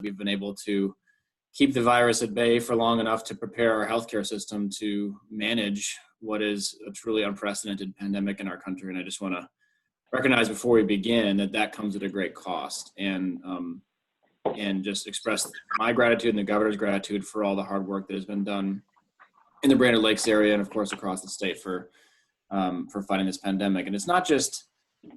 we've been able to keep the virus at bay for long enough to prepare our healthcare system to manage what is a truly unprecedented pandemic in our country. And I just want to recognize before we begin that comes at a great cost, and just express my gratitude and the governor's gratitude for all the hard work that has been done in the Brainerd Lakes area and of course across the state for fighting this pandemic. And it's not just,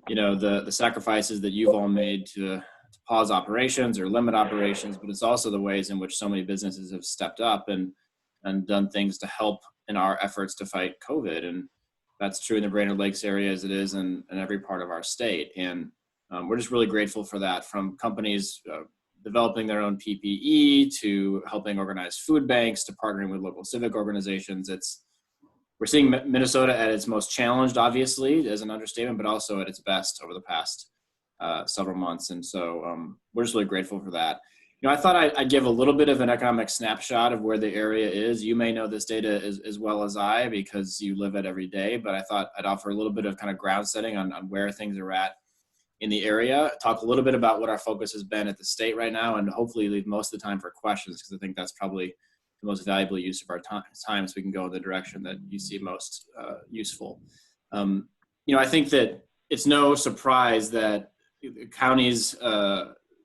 the sacrifices that you've all made to pause operations or limit operations, but it's also the ways in which so many businesses have stepped up and done things to help in our efforts to fight COVID. And that's true in the Brainerd Lakes area as it is in every part of our state. And we're just really grateful for that, from companies developing their own PPE to helping organize food banks to partnering with local civic organizations. We're seeing Minnesota at its most challenged, obviously, as an understatement, but also at its best over the past several months. And so we're just really grateful for that. I thought I'd give a little bit of an economic snapshot of where the area is. You may know this data as well as I, because you live it every day, but I thought I'd offer a little bit of kind of ground setting on where things are at in the area, talk a little bit about what our focus has been at the state right now, and hopefully leave most of the time for questions, because I think that's probably the most valuable use of our time, so we can go in the direction that you see most useful. I think that it's no surprise that counties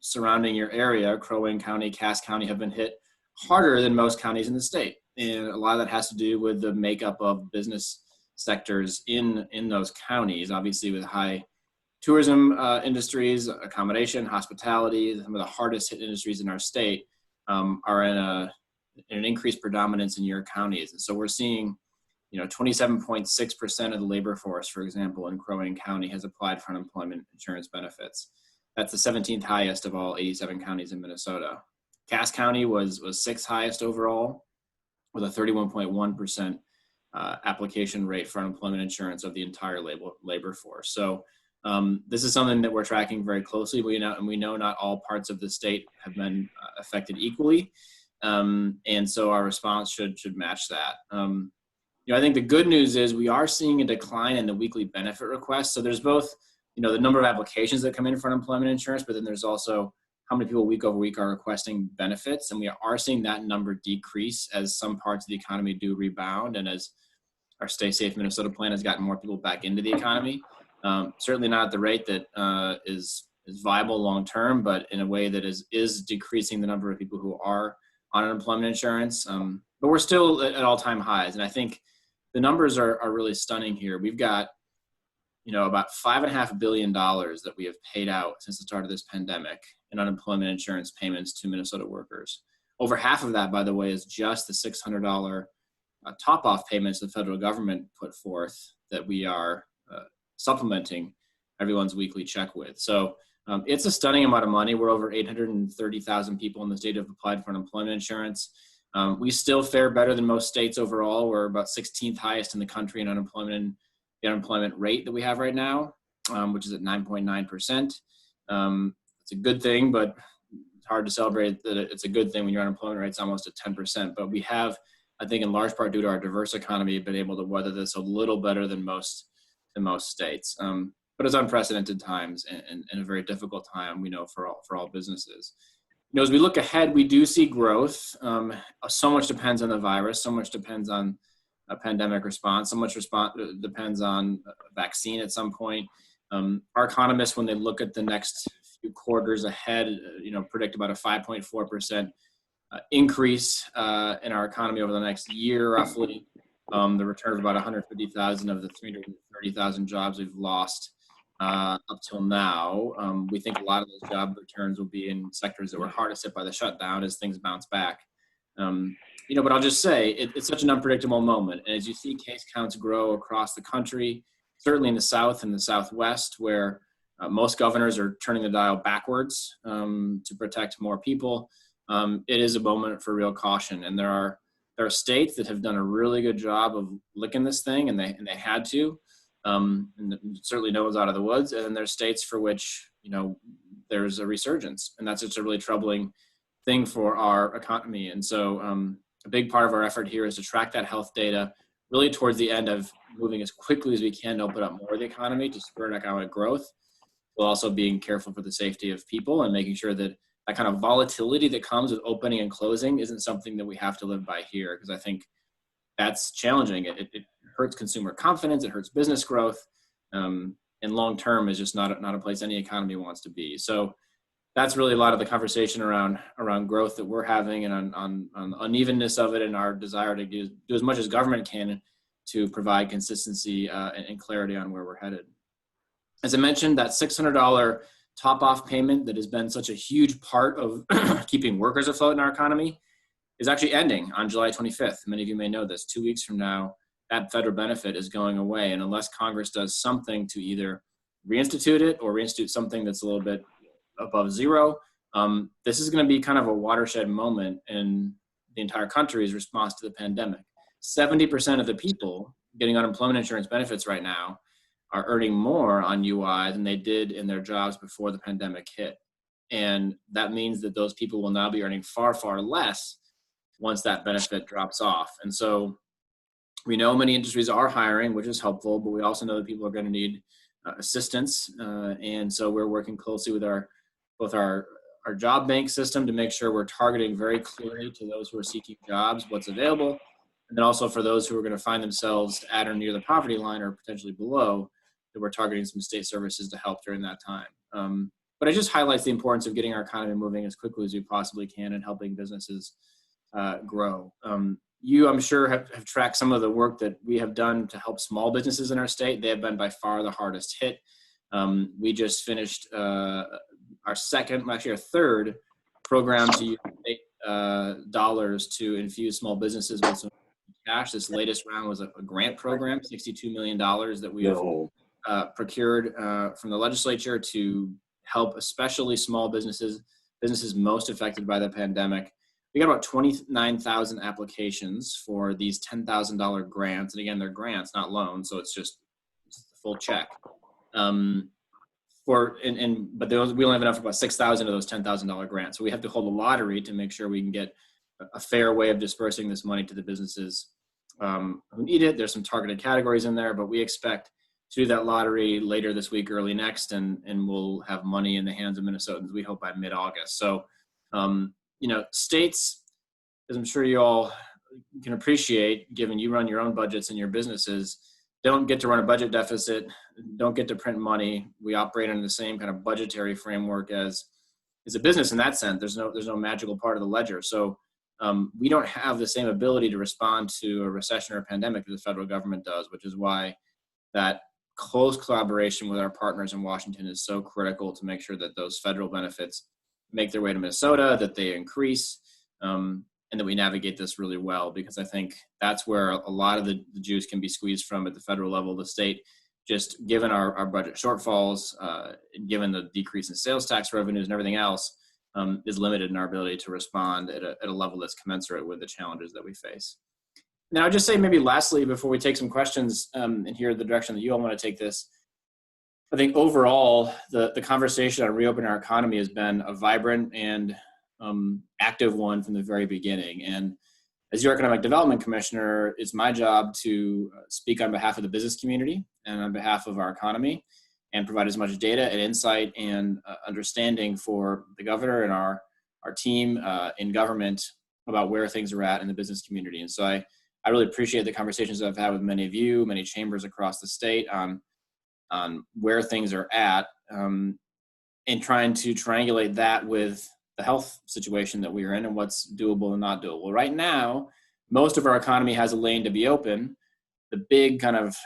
surrounding your area, Crow Wing County, Cass County, have been hit harder than most counties in the state. And a lot of that has to do with the makeup of business sectors in those counties, obviously with high tourism industries, accommodation, hospitality. Some of the hardest hit industries in our state are in an increased predominance in your counties. And so we're seeing 27.6% of the labor force, for example, in Crow Wing County has applied for unemployment insurance benefits. That's the 17th highest of all 87 counties in Minnesota. Cass County was sixth highest overall, with a 31.1% application rate for unemployment insurance of the entire labor force. So this is something that we're tracking very closely. We know not all parts of the state have been affected equally, and so our response should match that. I think the good news is we are seeing a decline in the weekly benefit requests. So there's both, the number of applications that come in for unemployment insurance, but then there's also how many people week over week are requesting benefits. And we are seeing that number decrease as some parts of the economy do rebound, and as our Stay Safe Minnesota plan has gotten more people back into the economy. Certainly not at the rate that is viable long term, but in a way that is decreasing the number of people who are on unemployment insurance. But we're still at all-time highs, and I think the numbers are really stunning here. We've got about $5.5 billion that we have paid out since the start of this pandemic in unemployment insurance payments to Minnesota workers. Over half of that, by the way, is just the $600 top-off payments the federal government put forth that we are supplementing everyone's weekly check with. So it's a stunning amount of money. We're over 830,000 people in the state have applied for unemployment insurance. We still fare better than most states overall. We're about 16th highest in the country in the unemployment rate that we have right now, which is at 9.9%. It's a good thing, but it's hard to celebrate that it's a good thing when your unemployment rate's almost at 10%. But we have, I think in large part due to our diverse economy, been able to weather this a little better than most states. But it's unprecedented times and a very difficult time, we know, for all businesses. As we look ahead, we do see growth. So much depends on the virus. So much depends on a pandemic response. So much depends on a vaccine at some point. Our economists, when they look at the next few quarters ahead, predict about a 5.4% increase in our economy over the next year, roughly. The return of about 150,000 of the 330,000 jobs we've lost up till now. We think a lot of those job returns will be in sectors that were hardest hit by the shutdown as things bounce back. But I'll just say it's such an unpredictable moment. And as you see case counts grow across the country, certainly in the South and the Southwest, where most governors are turning the dial backwards to protect more people, it is a moment for real caution. And there are states that have done a really good job of licking this thing, and they had to. And certainly no one's out of the woods. And then there's states for which, there's a resurgence. And that's just a really troubling thing for our economy. And so a big part of our effort here is to track that health data really towards the end of moving as quickly as we can to open up more of the economy to spur economic growth, while also being careful for the safety of people and making sure that that kind of volatility that comes with opening and closing isn't something that we have to live by here, because I think that's challenging. It hurts consumer confidence, it hurts business growth, and long term is just not a place any economy wants to be. So that's really a lot of the conversation around growth that we're having, and on the unevenness of it, and our desire to do as much as government can to provide consistency and clarity on where we're headed. As I mentioned, that $600 top-off payment that has been such a huge part of keeping workers afloat in our economy is actually ending on July 25th. Many of you may know this. 2 weeks from now, that federal benefit is going away. And unless Congress does something to either reinstitute it or reinstitute something that's a little bit above zero, this is going to be kind of a watershed moment in the entire country's response to the pandemic. 70% of the people getting unemployment insurance benefits right now are earning more on UI than they did in their jobs before the pandemic hit. And that means that those people will now be earning far, far less once that benefit drops off. And so we know many industries are hiring, which is helpful, but we also know that people are going to need assistance. And so we're working closely with both our job bank system to make sure we're targeting very clearly to those who are seeking jobs what's available, and then also for those who are going to find themselves at or near the poverty line or potentially below, that we're targeting some state services to help during that time. But it just highlights the importance of getting our economy moving as quickly as we possibly can and helping businesses grow. You, I'm sure, have tracked some of the work that we have done to help small businesses in our state. They have been by far the hardest hit. We just finished our third program to use state dollars to infuse small businesses with some cash. This latest round was a grant program, $62 million that we have procured from the legislature to help especially small businesses most affected by the pandemic. We got about 29,000 applications for these $10,000 grants. And again, they're grants, not loans. So it's just a full check. But we only have enough for about 6,000 of those $10,000 grants. So we have to hold a lottery to make sure we can get a fair way of dispersing this money to the businesses who need it. There's some targeted categories in there, but we expect to do that lottery later this week, early next, and we'll have money in the hands of Minnesotans, we hope, by mid-August. So, states, as I'm sure you all can appreciate, given you run your own budgets and your businesses, don't get to run a budget deficit, don't get to print money. We operate under the same kind of budgetary framework as a business in that sense. There's no magical part of the ledger. So we don't have the same ability to respond to a recession or a pandemic that the federal government does, which is why that close collaboration with our partners in Washington is so critical to make sure that those federal benefits make their way to Minnesota, that they increase, and that we navigate this really well, because I think that's where a lot of the juice can be squeezed from at the federal level. The state, just given our budget shortfalls, given the decrease in sales tax revenues and everything else, is limited in our ability to respond at a level that's commensurate with the challenges that we face. Now, I'll just say maybe lastly, before we take some questions and hear the direction that you all want to take this, I think overall, the conversation on reopening our economy has been a vibrant and active one from the very beginning. And as your Economic Development Commissioner, it's my job to speak on behalf of the business community and on behalf of our economy and provide as much data and insight and understanding for the governor and our team in government about where things are at in the business community. And so I really appreciate the conversations I've had with many of you, many chambers across the state on where things are at, and trying to triangulate that with the health situation that we are in and what's doable and not doable. Right now, most of our economy has a lane to be open. The big kind of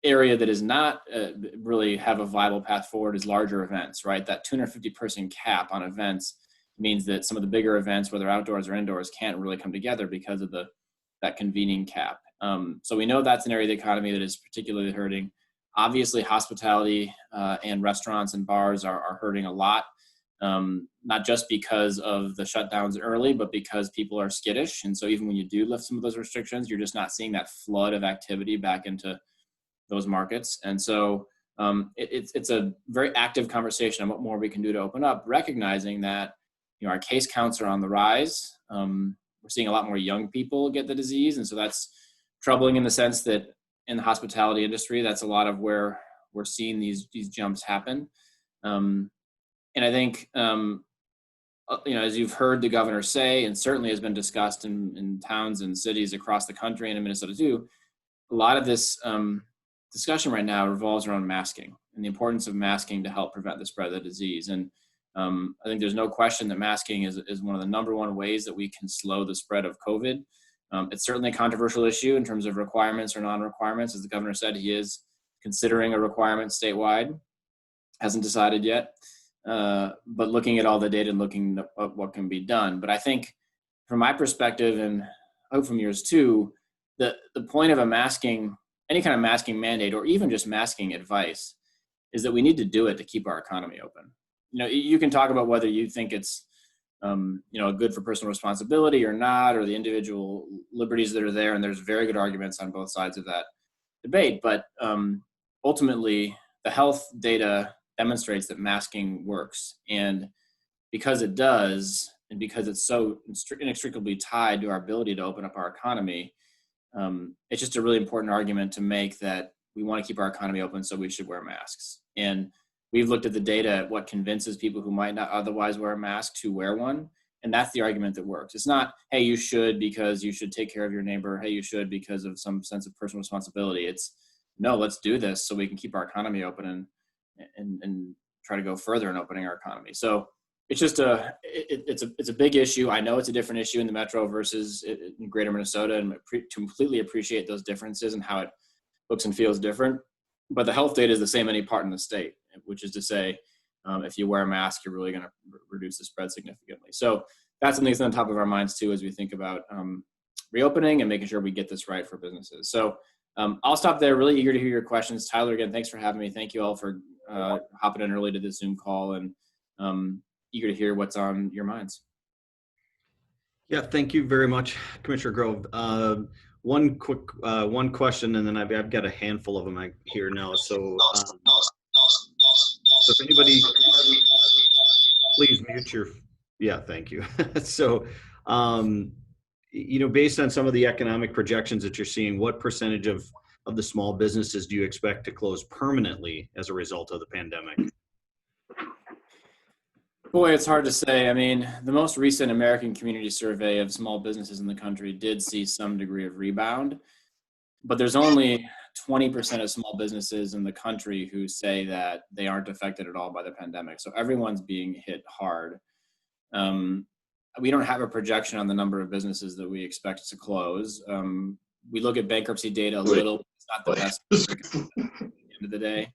area that is not really have a viable path forward is larger events, right? That 250 person cap on events means that some of the bigger events, whether outdoors or indoors, can't really come together because of that convening cap. So we know that's an area of the economy that is particularly hurting. Obviously, hospitality and restaurants and bars are hurting a lot, not just because of the shutdowns early, but because people are skittish. And so even when you do lift some of those restrictions, you're just not seeing that flood of activity back into those markets. And so it's a very active conversation on what more we can do to open up, recognizing that our case counts are on the rise. We're seeing a lot more young people get the disease. And so that's troubling in the sense that in the hospitality industry, that's a lot of where we're seeing these jumps happen. And I think, as you've heard the governor say, and certainly has been discussed in towns and cities across the country and in Minnesota too, a lot of this discussion right now revolves around masking and the importance of masking to help prevent the spread of the disease. And I think there's no question that masking is one of the number one ways that we can slow the spread of COVID. It's certainly a controversial issue in terms of requirements or non-requirements. As the governor said, he is considering a requirement statewide, hasn't decided yet, but looking at all the data and looking at what can be done. But I think from my perspective, and I hope from yours too, the point of any kind of masking mandate or even just masking advice is that we need to do it to keep our economy open. You can talk about whether you think it's good for personal responsibility or not, or the individual liberties that are there. And there's very good arguments on both sides of that debate. But ultimately, the health data demonstrates that masking works. And because it does, and because it's so inextricably tied to our ability to open up our economy, it's just a really important argument to make that we want to keep our economy open, so we should wear masks. And we've looked at the data at what convinces people who might not otherwise wear a mask to wear one. And that's the argument that works. It's not, hey, you should because you should take care of your neighbor. Hey, you should because of some sense of personal responsibility. It's, no, let's do this so we can keep our economy open and try to go further in opening our economy. So it's just it's a big issue. I know it's a different issue in the metro versus in greater Minnesota, and completely appreciate those differences and how it looks and feels different. But the health data is the same any part in the state, which is to say, if you wear a mask, you're really going to reduce the spread significantly. So that's something that's on top of our minds too, as we think about reopening and making sure we get this right for businesses. So I'll stop there. Really eager to hear your questions. Tyler, again, thanks for having me. Thank you all for hopping in early to this Zoom call, and eager to hear what's on your minds. Yeah, thank you very much, Commissioner Grove. One question, and then I've got a handful of them here now. So if anybody, please mute your, yeah, thank you. So, based on some of the economic projections that you're seeing, what percentage of the small businesses do you expect to close permanently as a result of the pandemic? Boy, it's hard to say. I mean, the most recent American Community Survey of small businesses in the country did see some degree of rebound, but there's only 20% of small businesses in the country who say that they aren't affected at all by the pandemic. So everyone's being hit hard. We don't have a projection on the number of businesses that we expect to close. We look at bankruptcy data a little. It's not the best at the end of the day.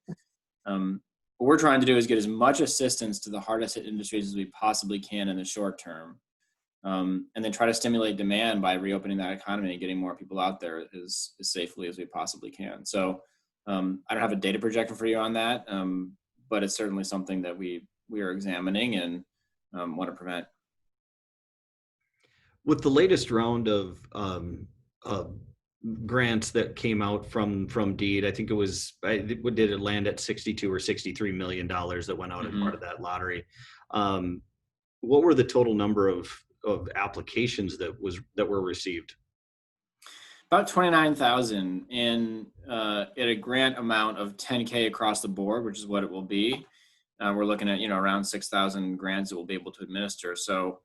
What we're trying to do is get as much assistance to the hardest hit industries as we possibly can in the short term, and then try to stimulate demand by reopening that economy and getting more people out there as safely as we possibly can. So I don't have a data projection for you on that, but it's certainly something that we are examining and want to prevent. With the latest round of grants that came out from DEED, I think did it land at $62 or $63 million that went out as part of that lottery? What were the total number of applications that were received? About 29,000, and at a grant amount of $10K across the board, which is what it will be. We're looking at around 6,000 grants that we'll be able to administer. So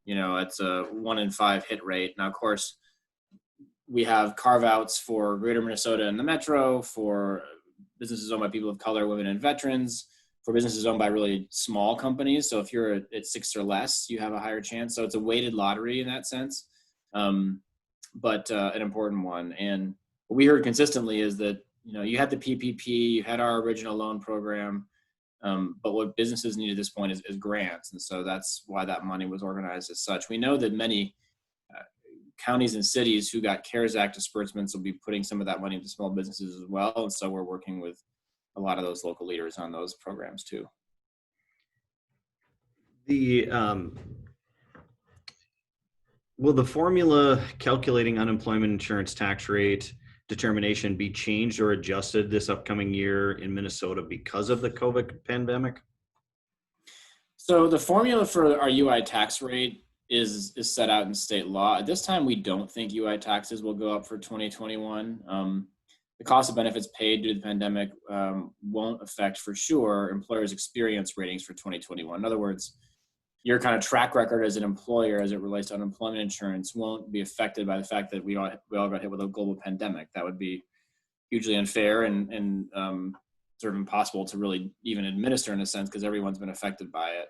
it's a 1 in 5 hit rate. Now, of course, we have carve-outs for greater Minnesota and the metro, for businesses owned by people of color, women, and veterans, for businesses owned by really small companies. So if you're at 6 or less, you have a higher chance. So it's a weighted lottery in that sense, but an important one. And what we heard consistently is that, you had the PPP, you had our original loan program, but what businesses need at this point is grants. And so that's why that money was organized as such. We know that many counties and cities who got CARES Act disbursements will be putting some of that money into small businesses as well. And so we're working with a lot of those local leaders on those programs too. Will the formula calculating unemployment insurance tax rate determination be changed or adjusted this upcoming year in Minnesota because of the COVID pandemic? So the formula for our UI tax rate is set out in state law. At this time, we don't think UI taxes will go up for 2021. the cost of benefits paid due to the pandemic won't affect for sure employers' experience ratings for 2021. In other words, your kind of track record as an employer as it relates to unemployment insurance won't be affected by the fact that we all got hit with a global pandemic. That would be hugely unfair and sort of impossible to really even administer in a sense because everyone's been affected by it.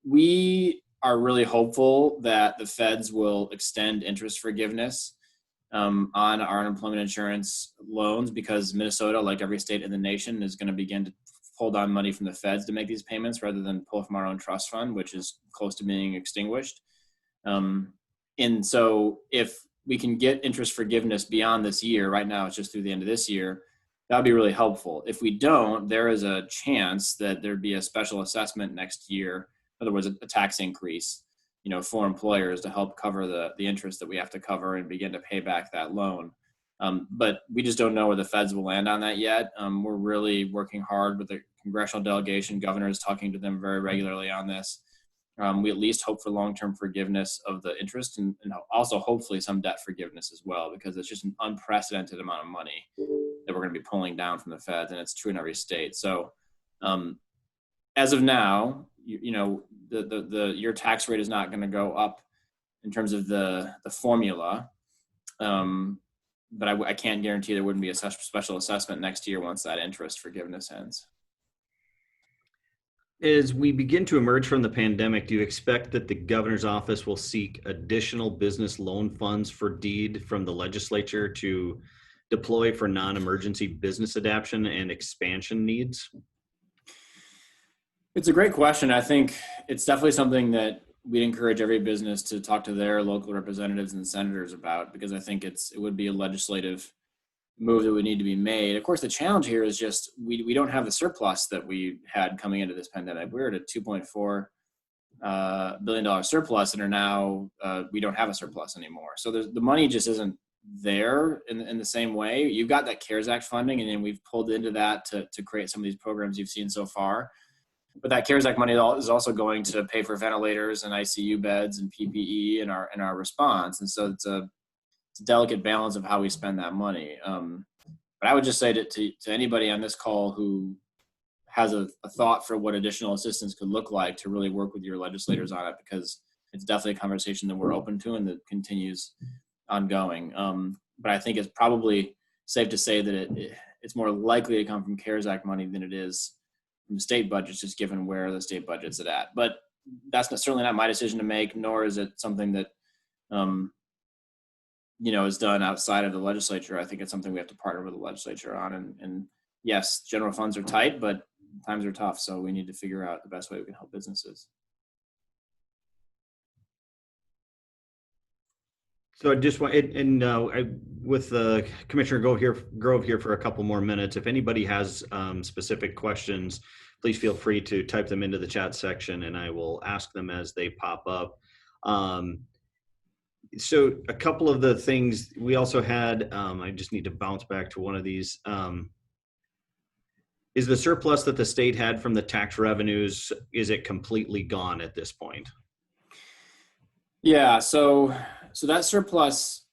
We are really hopeful that the feds will extend interest forgiveness on our unemployment insurance loans because Minnesota, like every state in the nation, is going to begin to hold on money from the feds to make these payments rather than pull from our own trust fund, which is close to being extinguished. And so if we can get interest forgiveness beyond this year, right now it's just through the end of this year, that would be really helpful. If we don't, there is a chance that there'd be a special assessment next year, in other words, a tax increase, for employers to help cover the interest that we have to cover and begin to pay back that loan. But we just don't know where the feds will land on that yet. We're really working hard with the congressional delegation. Governor is talking to them very regularly on this. We at least hope for long-term forgiveness of the interest and also hopefully some debt forgiveness as well, because it's just an unprecedented amount of money that we're going to be pulling down from the feds, and it's true in every state. So as of now, your tax rate is not going to go up in terms of the formula. But I can't guarantee there wouldn't be a special assessment next year once that interest forgiveness ends. As we begin to emerge from the pandemic, do you expect that the governor's office will seek additional business loan funds for DEED from the legislature to deploy for non-emergency business adaptation and expansion needs? It's a great question. I think it's definitely something that we'd encourage every business to talk to their local representatives and senators about, because I think it would be a legislative move that would need to be made. Of course, the challenge here is just we don't have the surplus that we had coming into this pandemic. We're at a $2.4 billion surplus and are now, we don't have a surplus anymore. So the money just isn't there in the same way. You've got that CARES Act funding, and then we've pulled into that to create some of these programs you've seen so far. But that CARES Act money is also going to pay for ventilators and ICU beds and PPE in our response. And so it's a delicate balance of how we spend that money. But I would just say to anybody on this call who has a thought for what additional assistance could look like, to really work with your legislators on it, because it's definitely a conversation that we're open to and that continues ongoing. But I think it's probably safe to say that it's more likely to come from CARES Act money than it is from state budgets, just given where the state budget's at. But that's certainly not my decision to make, nor is it something that is done outside of the legislature. I think it's something we have to partner with the legislature on. And yes, general funds are tight, but times are tough. So we need to figure out the best way we can help businesses. So I just want, with Commissioner Grove here for a couple more minutes, if anybody has specific questions, please feel free to type them into the chat section and I will ask them as they pop up. So a couple of the things we also had, I just need to bounce back to one of these. Is the surplus that the state had from the tax revenues, is it completely gone at this point? Yeah, so that surplus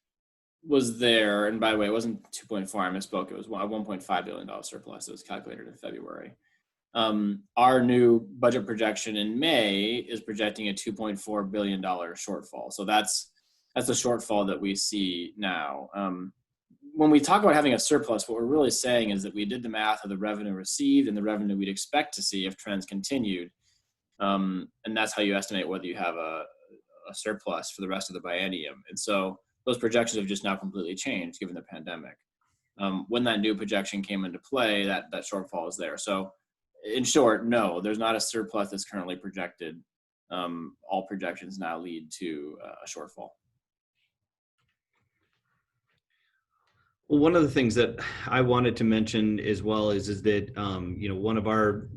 was there, and by the way, it wasn't 2.4, I misspoke, it was a $1.5 billion surplus. It was calculated in February. Our new budget projection in May is projecting a $2.4 billion shortfall. So that's the shortfall that we see now. When we talk about having a surplus, what we're really saying is that we did the math of the revenue received and the revenue we'd expect to see if trends continued. And that's how you estimate whether you have a surplus for the rest of the biennium. And so those projections have just now completely changed given the pandemic. When that new projection came into play, that shortfall is there. So in short, no, there's not a surplus that's currently projected. All projections now lead to a shortfall. Well, one of the things that I wanted to mention as well is that one of our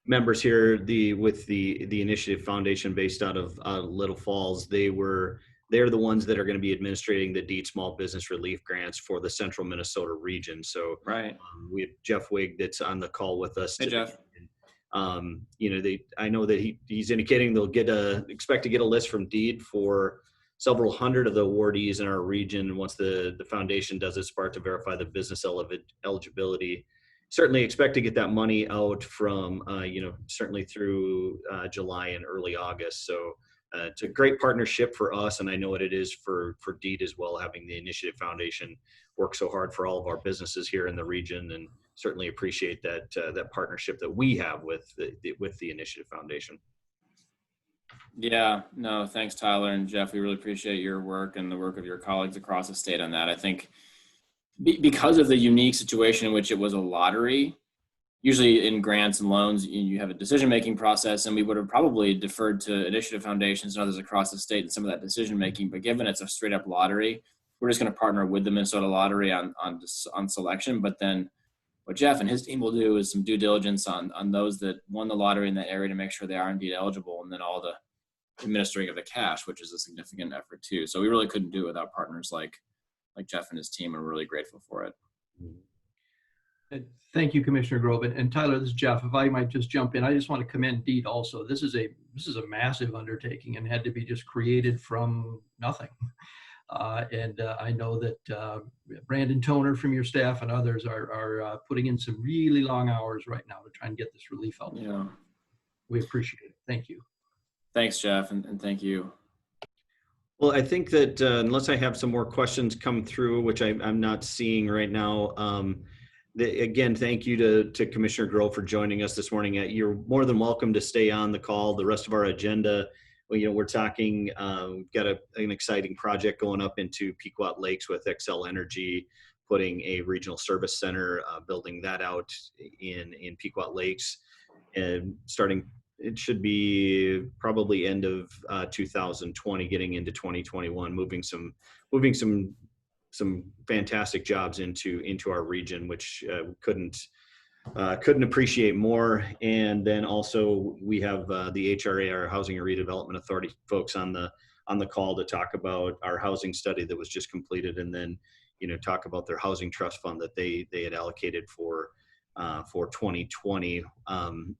members here, with the Initiative Foundation based out of Little Falls, they're the ones that are going to be administrating the DEED Small Business Relief Grants for the Central Minnesota region. So right, we have Jeff Wig that's on the call with us. Hey, Jeff. I know that he's indicating they'll expect to get a list from DEED for several hundred of the awardees in our region, once the foundation does its part to verify the business eligibility, certainly expect to get that money out from, certainly through July and early August. So it's a great partnership for us, and I know what it is for DEED as well, having the Initiative Foundation work so hard for all of our businesses here in the region, and certainly appreciate that partnership that we have with the Initiative Foundation. Yeah, no, thanks, Tyler and Jeff. We really appreciate your work and the work of your colleagues across the state on that. I think because of the unique situation in which it was a lottery, usually in grants and loans, you have a decision-making process, and we would have probably deferred to initiative foundations and others across the state in some of that decision-making. But given it's a straight-up lottery, we're just going to partner with the Minnesota Lottery on selection. But then what Jeff and his team will do is some due diligence on those that won the lottery in that area to make sure they are indeed eligible, and then all the administering of the cash, which is a significant effort too. So we really couldn't do it without partners like Jeff and his team. We're really grateful for it. Thank you, Commissioner Grove. And Tyler, this is Jeff. If I might just jump in, I just want to commend DEED also. This is a massive undertaking and had to be just created from nothing. I know that Brandon Toner from your staff and others are putting in some really long hours right now to try and get this relief out. Yeah. We appreciate it. Thank you. Thanks, Jeff, and thank you. Well, I think that unless I have some more questions come through, which I'm not seeing right now, again, thank you to Commissioner Grove for joining us this morning. You're more than welcome to stay on the call. The rest of our agenda, we're talking, we've got an exciting project going up into Pequot Lakes with Xcel Energy, putting a regional service center, building that out in Pequot Lakes, and starting. It should be probably end of 2020, getting into 2021, moving some fantastic jobs into our region, which couldn't appreciate more. And then also we have the HRA, our Housing and Redevelopment Authority folks on the call to talk about our housing study that was just completed, and then talk about their housing trust fund that they had allocated for 2020.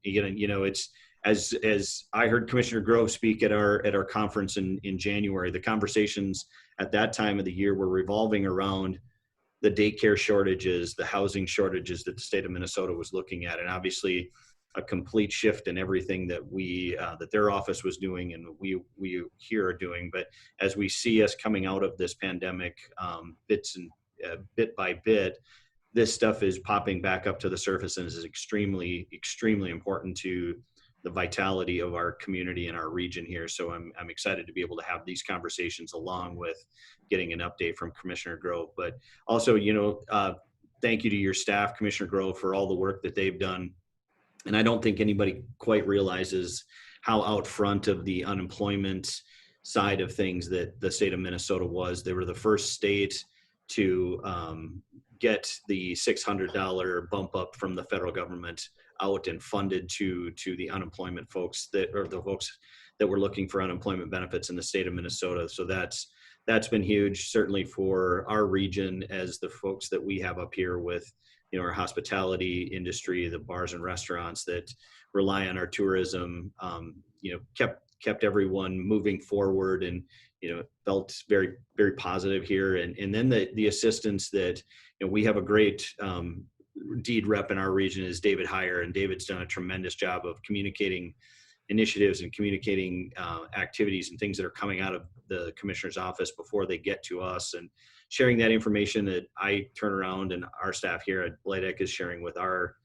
It's as I heard Commissioner Grove speak at our conference in January, the conversations at that time of the year were revolving around the daycare shortages, the housing shortages that the state of Minnesota was looking at, and obviously a complete shift in everything that that their office was doing and we here are doing. But as we see us coming out of this pandemic, bit by bit, this stuff is popping back up to the surface and is extremely, extremely important to the vitality of our community and our region here. So I'm excited to be able to have these conversations along with getting an update from Commissioner Grove. But also, thank you to your staff, Commissioner Grove, for all the work that they've done. And I don't think anybody quite realizes how out front of the unemployment side of things that the state of Minnesota was. They were the first state to get the $600 bump up from the federal government out and funded to the unemployment folks the folks that were looking for unemployment benefits in the state of Minnesota. So that's been huge, certainly for our region, as the folks that we have up here with our hospitality industry, the bars and restaurants that rely on our tourism, kept everyone moving forward, and felt very, very positive here. And then the assistance that we have a great DEED rep in our region is David Heyer, and David's done a tremendous job of communicating initiatives and communicating activities and things that are coming out of the commissioner's office before they get to us, and sharing that information that I turn around and our staff here at BLAEDC is sharing with our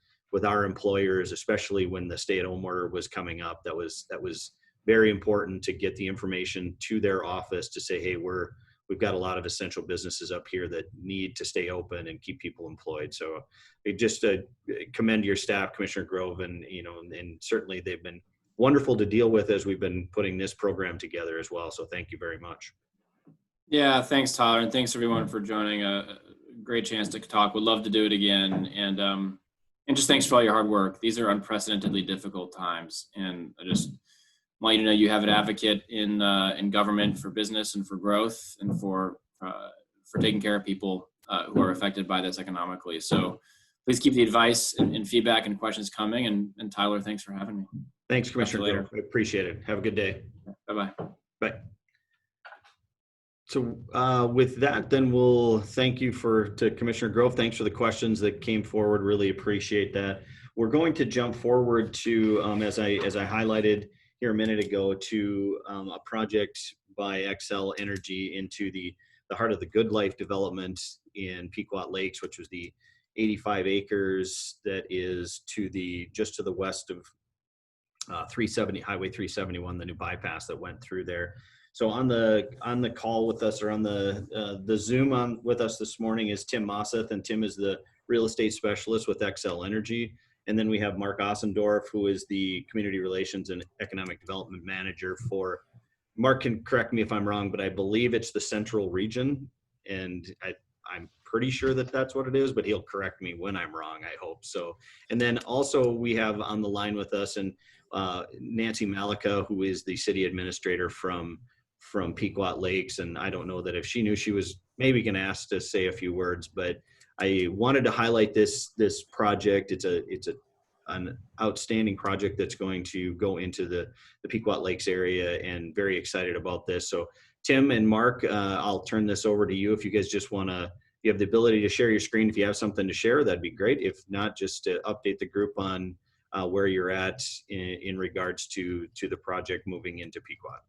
employers, especially when the stay-at-home order was coming up. That was very important to get the information to their office to say, hey, we've got a lot of essential businesses up here that need to stay open and keep people employed. So just commend your staff, Commissioner Grove, and certainly they've been wonderful to deal with as we've been putting this program together as well. So thank you very much. Yeah, thanks, Tyler, and thanks everyone for joining. A great chance to talk. Would love to do it again, and just thanks for all your hard work. These are unprecedentedly difficult times, and I just want you to know you have an advocate in government for business and for growth and for taking care of people who are affected by this economically. So please keep the advice and feedback and questions coming. And Tyler, thanks for having me. Thanks, Commissioner. I appreciate it. Have a good day. Bye-bye. Bye. So with that, then we'll thank you to Commissioner Grove. Thanks for the questions that came forward. Really appreciate that. We're going to jump forward to, as I highlighted here a minute ago, to a project by Xcel Energy into the heart of the Good Life development in Pequot Lakes, which was the 85 acres that is just to the west of 370 Highway 371, the new bypass that went through there. So on the call with us, or on the Zoom with us this morning, is Tim Mosseth, and Tim is the real estate specialist with Xcel Energy. And then we have Mark Ossendorf, who is the community relations and economic development manager for. Mark can correct me if I'm wrong, but I believe it's the Central Region, and I'm pretty sure that that's what it is, but he'll correct me when I'm wrong, I hope so. And then also we have on the line with us and Nancy Malika, who is the city administrator from Pequot Lakes. And I don't know that if she knew she was maybe going to ask to say a few words, but I wanted to highlight this project. It's an outstanding project that's going to go into the Pequot Lakes area, and very excited about this. So Tim and Mark, I'll turn this over to you. If you guys just want to, you have the ability to share your screen. If you have something to share, that'd be great. If not, just to update the group on where you're at in regards to the project moving into Pequot.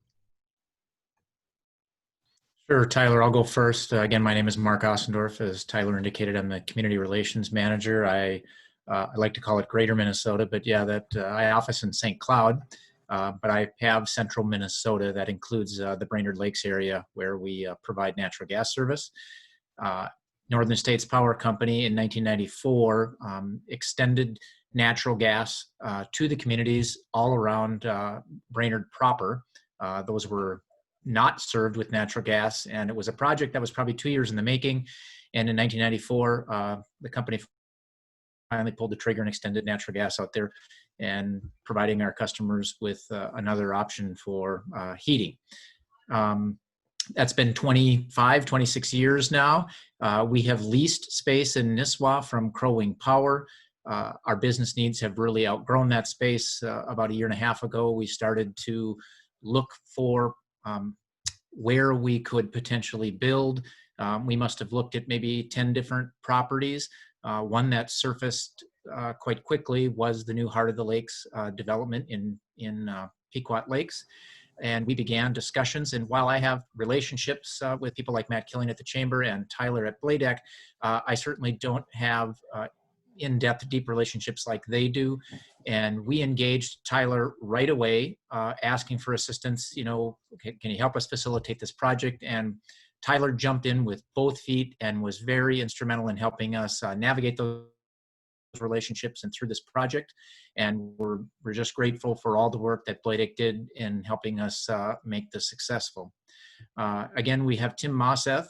Sure, Tyler, I'll go first. Again, my name is Mark Ossendorf. As Tyler indicated, I'm the community relations manager. I like to call it Greater Minnesota, but yeah, I office in St. Cloud, but I have Central Minnesota. That includes the Brainerd Lakes area, where we provide natural gas service. Northern States Power Company in 1994 extended natural gas to the communities all around Brainerd proper. Those were not served with natural gas, and it was a project that was probably 2 years in the making. And in 1994, the company finally pulled the trigger and extended natural gas out there, and providing our customers with another option for heating. That's been 26 years now. We have leased space in Nisswa from Crow Wing Power. Our business needs have really outgrown that space. About a year and a half ago, we started to look for where we could potentially build. We must have looked at maybe 10 different properties. One that surfaced quite quickly was the new Heart of the Lakes development in Pequot Lakes. And we began discussions. And while I have relationships with people like Matt Killing at the Chamber and Tyler at BLAEDC, I certainly don't have in-depth, deep relationships like they do. And we engaged Tyler right away, asking for assistance. You know, can you help us facilitate this project? And Tyler jumped in with both feet and was very instrumental in helping us navigate those relationships and through this project. And we're just grateful for all the work that BLAEDC did in helping us make this successful. Again, we have Tim Mosseth.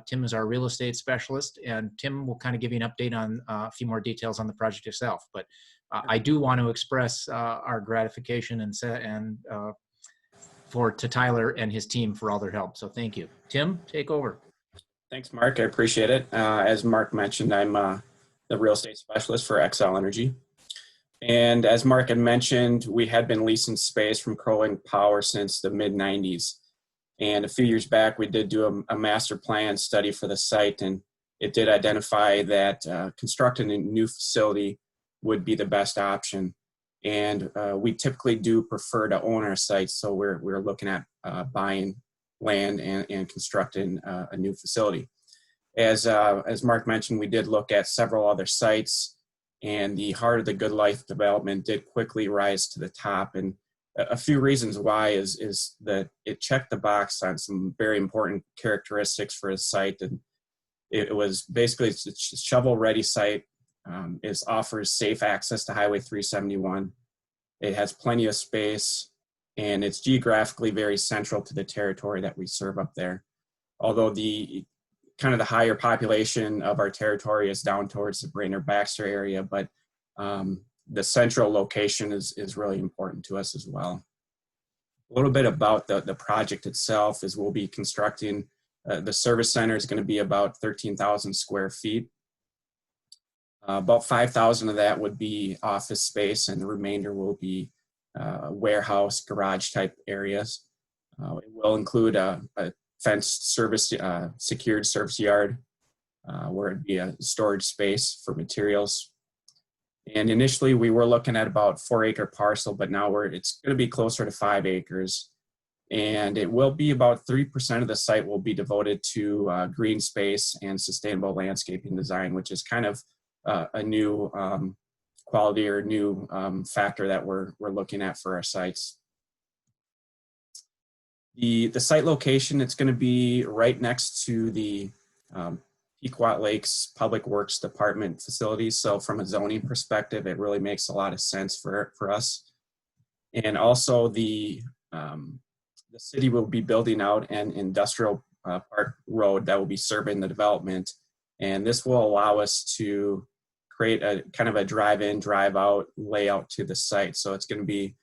Tim is our real estate specialist, and Tim will kind of give you an update on a few more details on the project itself. But I do want to express our gratification to Tyler and his team for all their help. So thank you. Tim, take over. Thanks, Mark. I appreciate it. As Mark mentioned, I'm the real estate specialist for Xcel Energy. And as Mark had mentioned, we had been leasing space from Crow Wing Power since the mid-90s. And a few years back, we did do a master plan study for the site, and it did identify that constructing a new facility would be the best option. And we typically do prefer to own our sites, so we're looking at buying land and constructing a new facility. As Mark mentioned, we did look at several other sites, and the Heart of the Good Life development did quickly rise to the top. And a few reasons why is that it checked the box on some very important characteristics for a site. And it was basically, it's a shovel-ready site. It offers safe access to Highway 371. It has plenty of space, and it's geographically very central to the territory that we serve up there. Although the kind of the higher population of our territory is down towards the Brainerd-Baxter area, but the central location is really important to us as well. A little bit about the project itself is we'll be constructing, the service center is going to be about 13,000 square feet. About 5,000 of that would be office space, and the remainder will be warehouse, garage type areas. It will include a fenced service, secured service yard, where it'd be a storage space for materials. And initially we were looking at about 4-acre parcel, but now it's going to be closer to 5 acres. And it will be about 3% of the site will be devoted to green space and sustainable landscaping design, which is kind of a new quality or new factor that we're looking at for our sites. The site location, it's going to be right next to the Pequot Lakes Public Works Department facilities. So from a zoning perspective, it really makes a lot of sense for us. And also the city will be building out an industrial park road that will be serving the development. And this will allow us to create a kind of a drive-in, drive-out layout to the site. So it's going to be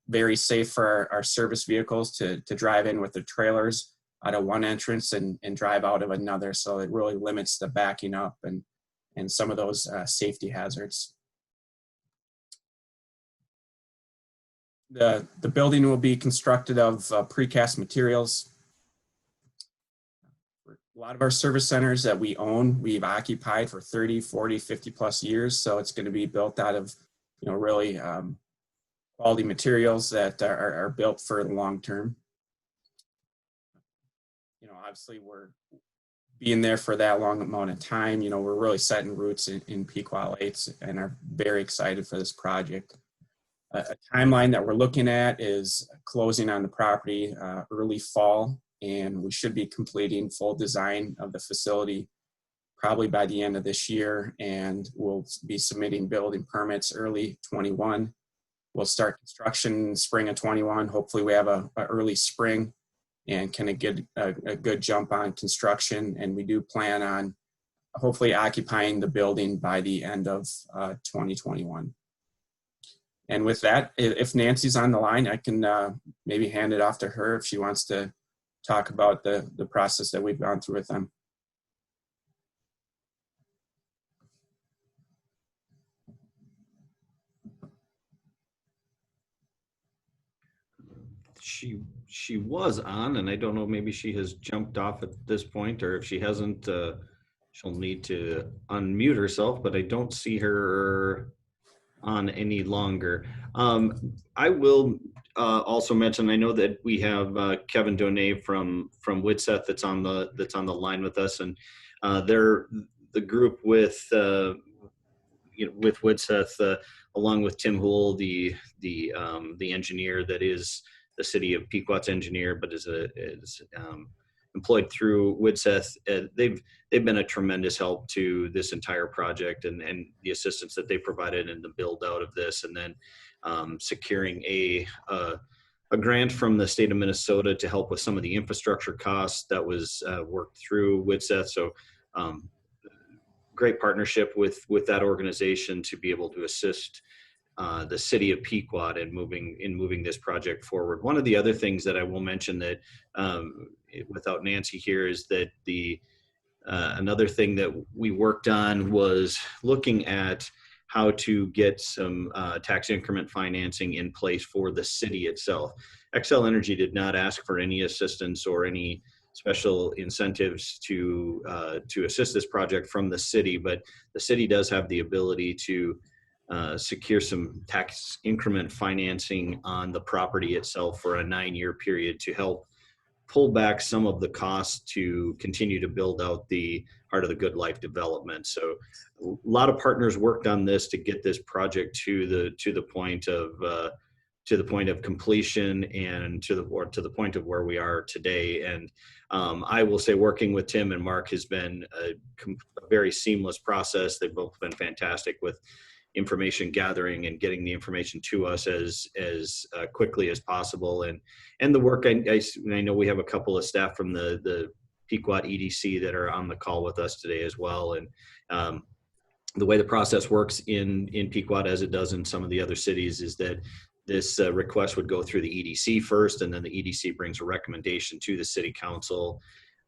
very safe for our service vehicles to drive in with the trailers out of one entrance and drive out of another. So it really limits the backing up and some of those safety hazards. The building will be constructed of precast materials. A lot of our service centers that we own, we've occupied for 30, 40, 50 plus years. So it's going to be built out of, really quality materials that are built for the long term. Obviously we're being there for that long amount of time. We're really setting roots in Pequot Lakes and are very excited for this project. A timeline that we're looking at is closing on the property early fall, and we should be completing full design of the facility probably by the end of this year, and we'll be submitting building permits early 21. We'll start construction in spring of 21. Hopefully we have a early spring and can get a good jump on construction, and we do plan on hopefully occupying the building by the end of 2021. And with that, if Nancy's on the line, I can maybe hand it off to her if she wants to talk about the process that we've gone through with them. She was on, and I don't know, maybe she has jumped off at this point, or if she hasn't, she'll need to unmute herself, but I don't see her on any longer. I will also mention, I know that we have Kevin Donay from Widseth that's on the line with us, and they're the group with Widseth, along with Tim Hool, the engineer that is the city of Pequot's engineer, but is employed through Widseth. They've been a tremendous help to this entire project and the assistance that they provided in the build out of this, and then securing a grant from the state of Minnesota to help with some of the infrastructure costs that was worked through Widseth. So great partnership with that organization to be able to assist the city of Pequot in moving this project forward. One of the other things that I will mention that without Nancy here is that another thing that we worked on was looking at how to get some tax increment financing in place for the city itself. Xcel Energy did not ask for any assistance or any special incentives to assist this project from the city, but the city does have the ability to secure some tax increment financing on the property itself for a 9-year period to help pull back some of the costs to continue to build out the Heart of the Good Life development. So a lot of partners worked on this to get this project to the point of completion and to the point of where we are today. And I will say working with Tim and Mark has been a very seamless process. They've both been fantastic with information gathering and getting the information to us as quickly as possible. And the work, I know we have a couple of staff from the Pequot EDC that are on the call with us today as well. And the way the process works in Pequot, as it does in some of the other cities, is that this request would go through the EDC first, and then the EDC brings a recommendation to the city council.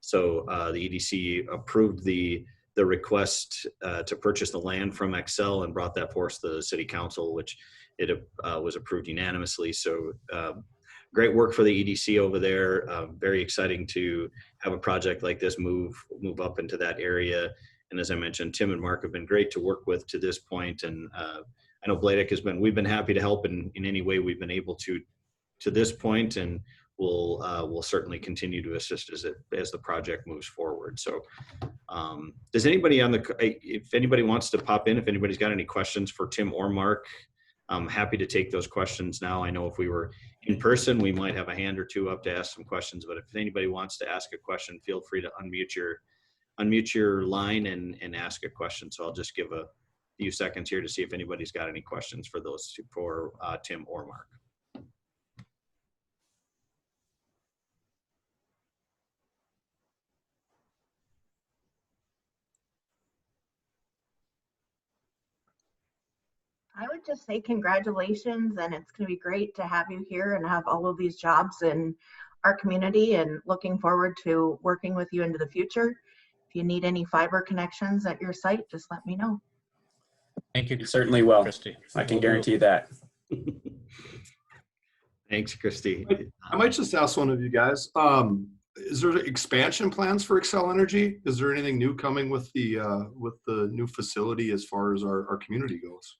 So the EDC approved the request to purchase the land from Xcel and brought that forth to the city council, which it was approved unanimously. So great work for the EDC over there. Very exciting to have a project like this move up into that area. And as I mentioned, Tim and Mark have been great to work with to this point. And I know BLAEDC we've been happy to help in any way we've been able to this point, and we'll certainly continue to assist as the project moves forward. So does anybody if anybody wants to pop in, if anybody's got any questions for Tim or Mark, I'm happy to take those questions now. I know if we were in person, we might have a hand or two up to ask some questions, but if anybody wants to ask a question, feel free to unmute your line and ask a question. So I'll just give a few seconds here to see if anybody's got any questions for those two, for Tim or Mark. I would just say congratulations, and it's going to be great to have you here and have all of these jobs in our community, and looking forward to working with you into the future. If you need any fiber connections at your site, just let me know. Thank you. You certainly will. Christy. I can guarantee that. Thanks, Christy. I might just ask one of you guys, is there expansion plans for Xcel Energy? Is there anything new coming with the new facility as far as our community goes?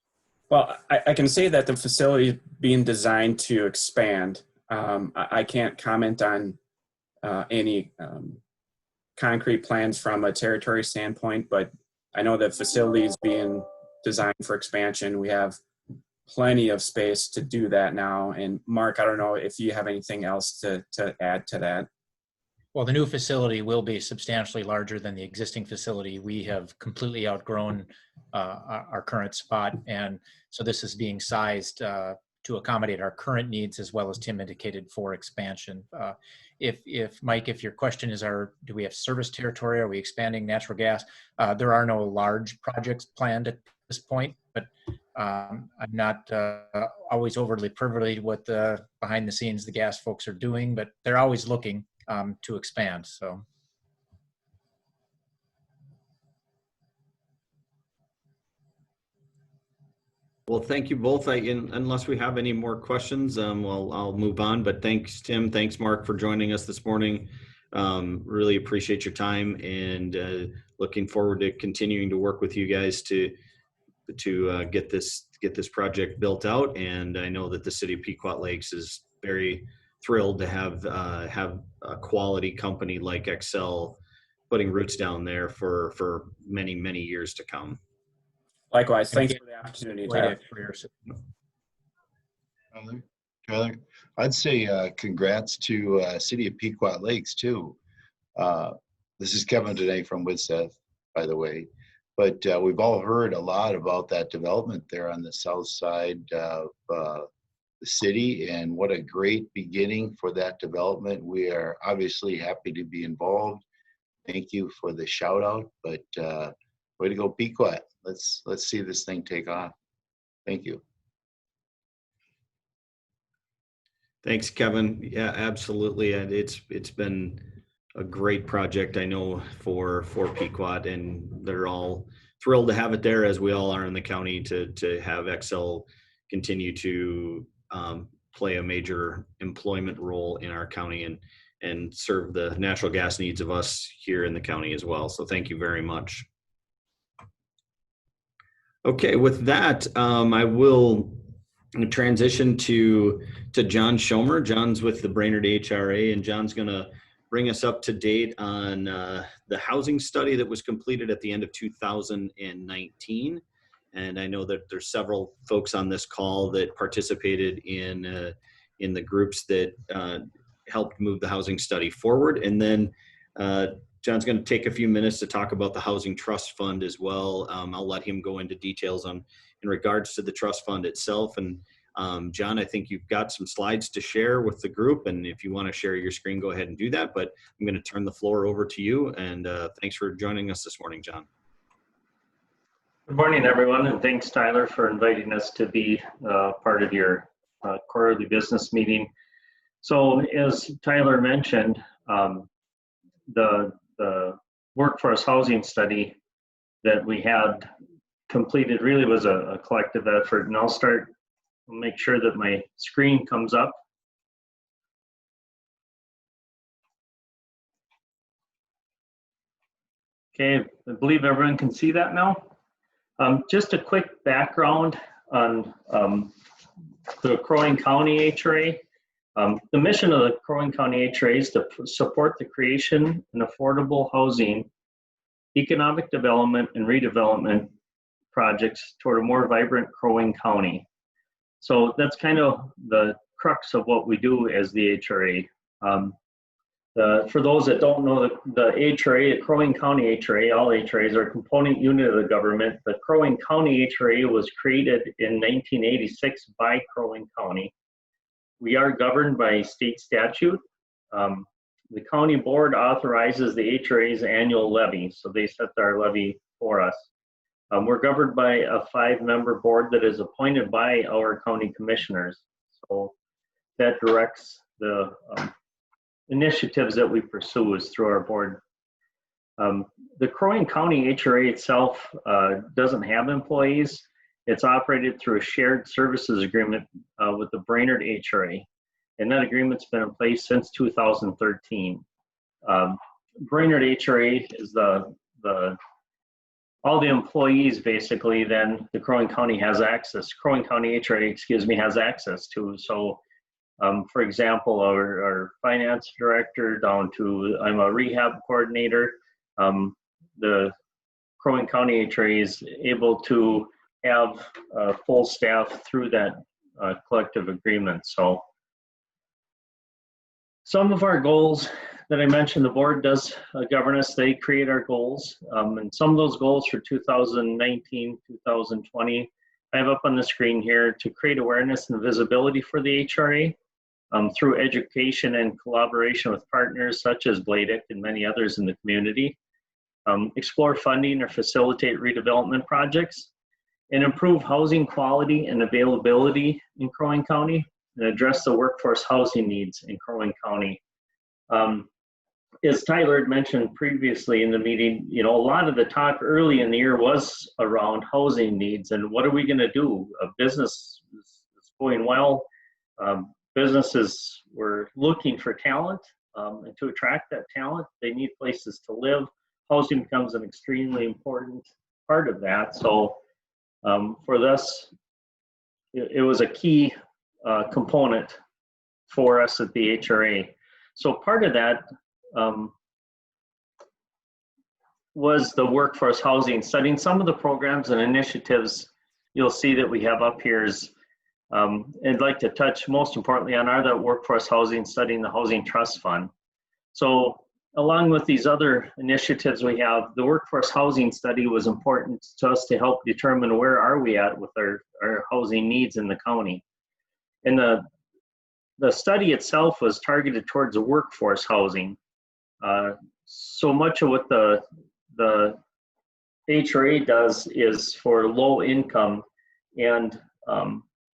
Well, I can say that the facility is being designed to expand. I can't comment on any concrete plans from a territory standpoint, but I know that facility is being designed for expansion. We have plenty of space to do that now. And Mark, I don't know if you have anything else to add to that. Well, the new facility will be substantially larger than the existing facility. We have completely outgrown our current spot, and so this is being sized to accommodate our current needs, as well as Tim indicated, for expansion. If Mike, if your question is, do we have service territory? Are we expanding natural gas? There are no large projects planned at this point, but I'm not always overly privy what the behind the scenes the gas folks are doing, but they're always looking to expand. So. Well, thank you both. Unless we have any more questions, I'll move on. But thanks, Tim. Thanks, Mark, for joining us this morning. Really appreciate your time, and looking forward to continuing to work with you guys to get this project built out. And I know that the City of Pequot Lakes is very thrilled to have a quality company like Xcel putting roots down there for many, many years to come. Likewise, thanks for the opportunity, Tyler. Tyler, I'd say congrats to City of Pequot Lakes too. This is Kevin today from Widseth, by the way. But we've all heard a lot about that development there on the south side of the city, and what a great beginning for that development. We are obviously happy to be involved. Thank you for the shout out, but way to go, Pequot. Let's see this thing take off. Thank you. Thanks, Kevin. Yeah, absolutely. And it's been a great project, I know, for Pequot, and they're all thrilled to have it there, as we all are in the county, to have Xcel continue to play a major employment role in our county and serve the natural gas needs of us here in the county as well. So thank you very much. Okay, with that, I will transition to John Schomer. John's with the Brainerd HRA, and John's going to bring us up to date on the housing study that was completed at the end of 2019. And I know that there's several folks on this call that participated in the groups that helped move the housing study forward. And then John's going to take a few minutes to talk about the Housing Trust Fund as well. I'll let him go into details in regards to the trust fund itself. And John, I think you've got some slides to share with the group, and if you want to share your screen, go ahead and do that. But I'm going to turn the floor over to you, and thanks for joining us this morning, John. Good morning, everyone, and thanks, Tyler, for inviting us to be part of your quarterly business meeting. So, as Tyler mentioned, the workforce housing study that we had completed really was a collective effort, and I'll make sure that my screen comes up. Okay, I believe everyone can see that now. Just a quick background on the Crow Wing County HRA. The mission of the Crow Wing County HRA is to support the creation and affordable housing, economic development, and redevelopment projects toward a more vibrant Crow Wing County. So that's kind of the crux of what we do as the HRA. For those that don't know, the HRA, the Crow Wing County HRA, all HRAs are a component unit of the government. The Crow Wing County HRA was created in 1986 by Crow Wing County. We are governed by state statute. The county board authorizes the HRA's annual levy, so they set our levy for us. We're governed by a 5-member board that is appointed by our county commissioners. So that directs the initiatives that we pursue is through our board. The Crow Wing County HRA itself doesn't have employees. It's operated through a shared services agreement with the Brainerd HRA, and that agreement's been in place since 2013. Brainerd HRA is all the employees basically then the Crow Wing County has access, Crow Wing County HRA, excuse me, has access to. So for example, our finance director down to, I'm a rehab coordinator, the Crow Wing County HRA is able to have full staff through that collective agreement. So some of our goals that I mentioned, the board does govern us. They create our goals. And some of those goals for 2019, 2020, I have up on the screen here to create awareness and visibility for the HRA through education and collaboration with partners such as BLAEDC and many others in the community. Explore funding or facilitate redevelopment projects, and improve housing quality and availability in Crow Wing County, and address the workforce housing needs in Crow Wing County. As Tyler had mentioned previously in the meeting, you know, a lot of the talk early in the year was around housing needs and what are we going to do? Business is going well. Businesses were looking for talent, and to attract that talent, they need places to live. Housing becomes an extremely important part of that. So for this, it was a key component for us at the HRA. So part of that was the workforce housing study. Some of the programs and initiatives you'll see that we have up here is, I'd like to touch most importantly on the workforce housing study and the Housing Trust Fund. So along with these other initiatives we have, the workforce housing study was important to us to help determine where are we at with our housing needs in the county. And the study itself was targeted towards the workforce housing. So much of what the HRA does is for low income, and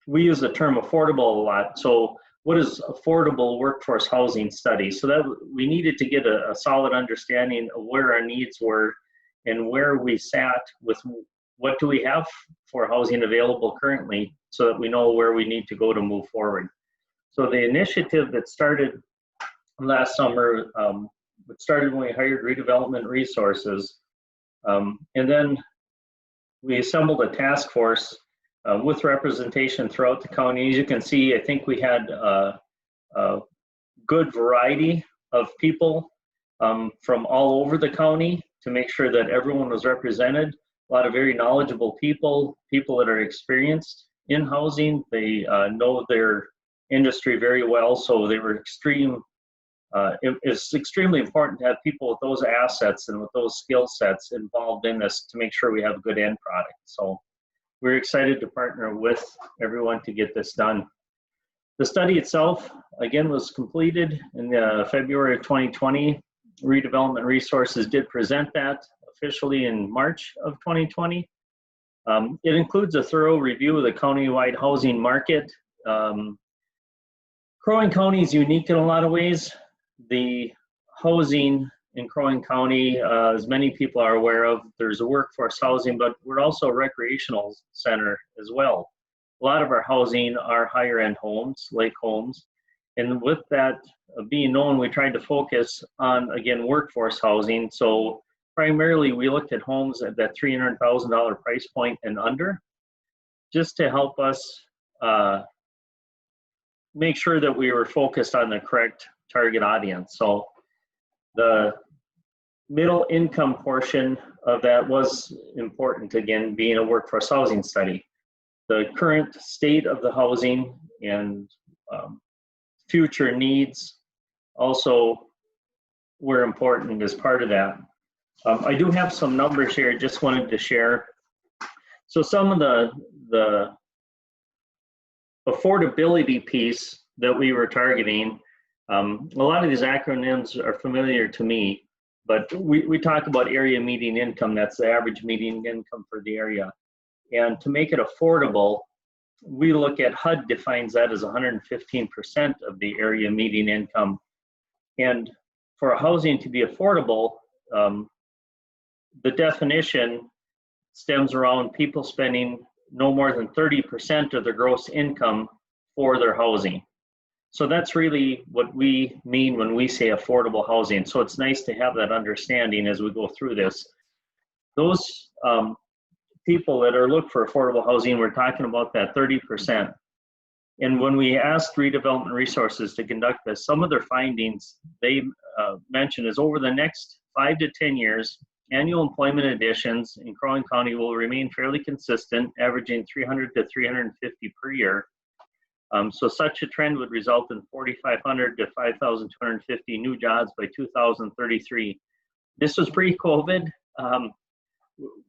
we use the term affordable a lot. So what is affordable workforce housing study? So that we needed to get a solid understanding of where our needs were and where we sat with what do we have for housing available currently, so that we know where we need to go to move forward. So the initiative that started last summer, it started when we hired redevelopment resources. And then we assembled a task force with representation throughout the county. As you can see, I think we had a good variety of people from all over the county to make sure that everyone was represented. A lot of very knowledgeable people that are experienced in housing. They know their industry very well, so they were it's extremely important to have people with those assets and with those skill sets involved in this to make sure we have a good end product. So we're excited to partner with everyone to get this done. The study itself, again, was completed in February of 2020. Redevelopment Resources did present that officially in March of 2020. It includes a thorough review of the countywide housing market. Crow Wing County is unique in a lot of ways. The housing in Crow Wing County, as many people are aware of, there's a workforce housing, but we're also a recreational center as well. A lot of our housing are higher end homes, lake homes. And with that being known, we tried to focus on, again, workforce housing. So primarily we looked at homes at that $300,000 price point and under, just to help us make sure that we were focused on the correct target audience. So the middle income portion of that was important, again, being a workforce housing study. The current state of the housing and future needs also were important as part of that. I do have some numbers here I just wanted to share. So some of the affordability piece that we were targeting, a lot of these acronyms are familiar to me, but we talk about area median income. That's the average median income for the area. And to make it affordable, we look at HUD defines that as 115% of the area median income. And for a housing to be affordable, the definition stems around people spending no more than 30% of their gross income for their housing. So that's really what we mean when we say affordable housing. So it's nice to have that understanding as we go through this. Those people that are looking for affordable housing, we're talking about that 30%. And when we asked redevelopment resources to conduct this, some of their findings they mentioned is over the next 5 to 10 years, annual employment additions in Crow Wing County will remain fairly consistent, averaging 300 to 350 per year. So such a trend would result in 4,500 to 5,250 new jobs by 2033. This was pre-COVID.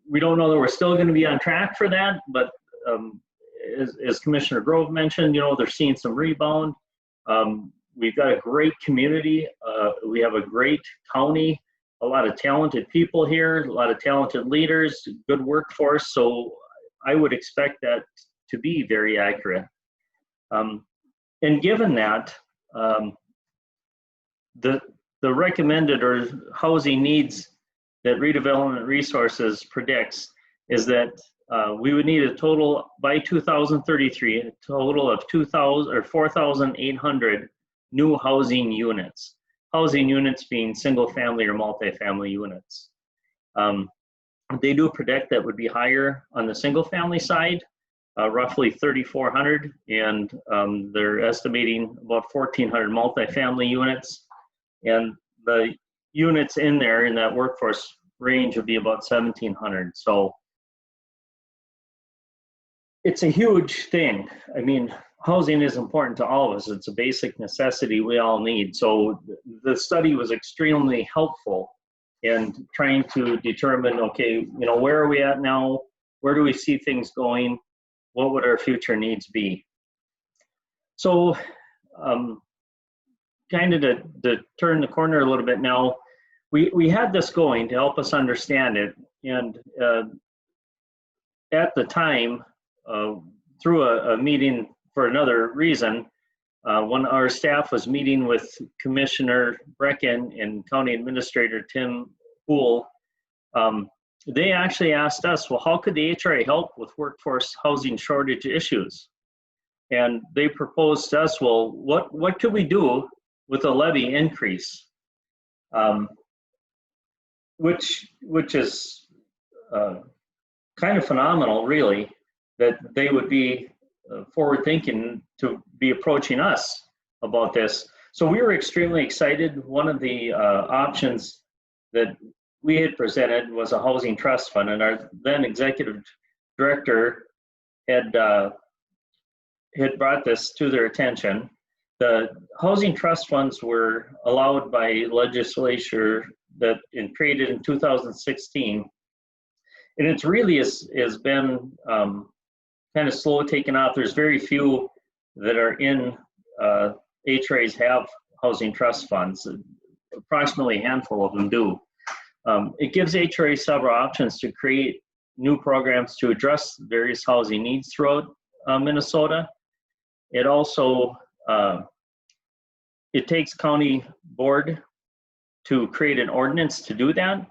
We don't know that we're still going to be on track for that, but as Commissioner Grove mentioned, you know, they're seeing some rebound. We've got a great community. We have a great county, a lot of talented people here, a lot of talented leaders, good workforce. So I would expect that to be very accurate. And given that, the recommended or housing needs that redevelopment resources predicts is that we would need a total by 2033, a total of 4,800 new housing units. Housing units being single family or multifamily units. They do predict that would be higher on the single family side, roughly 3,400, and they're estimating about 1,400 multifamily units. And the units in there in that workforce range would be about 1,700. So it's a huge thing. I mean, housing is important to all of us. It's a basic necessity we all need. So the study was extremely helpful in trying to determine, okay, you know, where are we at now? Where do we see things going? What would our future needs be? So kind of to turn the corner a little bit now, we had this going to help us understand it. And at the time, through a meeting for another reason, when our staff was meeting with Commissioner Brecken and County Administrator Tim Poole, they actually asked us, well, how could the HRA help with workforce housing shortage issues? And they proposed to us, well, what could we do with a levy increase? Which is kind of phenomenal, really, that they would be forward thinking to be approaching us about this. So we were extremely excited. One of the options that we had presented was a housing trust fund, and our then executive director had brought this to their attention. The housing trust funds were allowed by legislature that created in 2016, and it's really has been kind of slow taking off. There's very few that are in HRAs have housing trust funds. Approximately a handful of them do. It gives HRA several options to create new programs to address various housing needs throughout Minnesota. It also, it takes county board to create an ordinance to do that,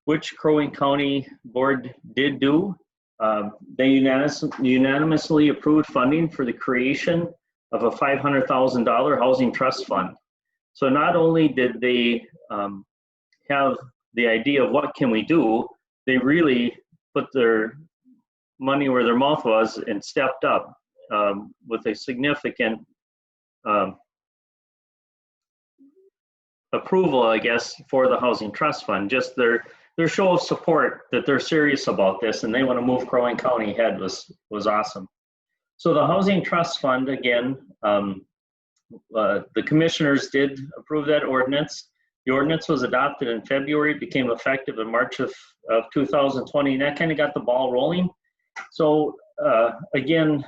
which Crow Wing County Board did do. They unanimously approved funding for the creation of a $500,000 housing trust fund. So not only did they have the idea of what can we do, they really put their money where their mouth was and stepped up with a significant approval, I guess, for the Housing Trust Fund. Just their show of support that they're serious about this and they want to move Crow Wing County ahead was awesome. So the Housing Trust Fund, again, the commissioners did approve that ordinance. The ordinance was adopted in February, became effective in March of 2020, and that kind of got the ball rolling. So again,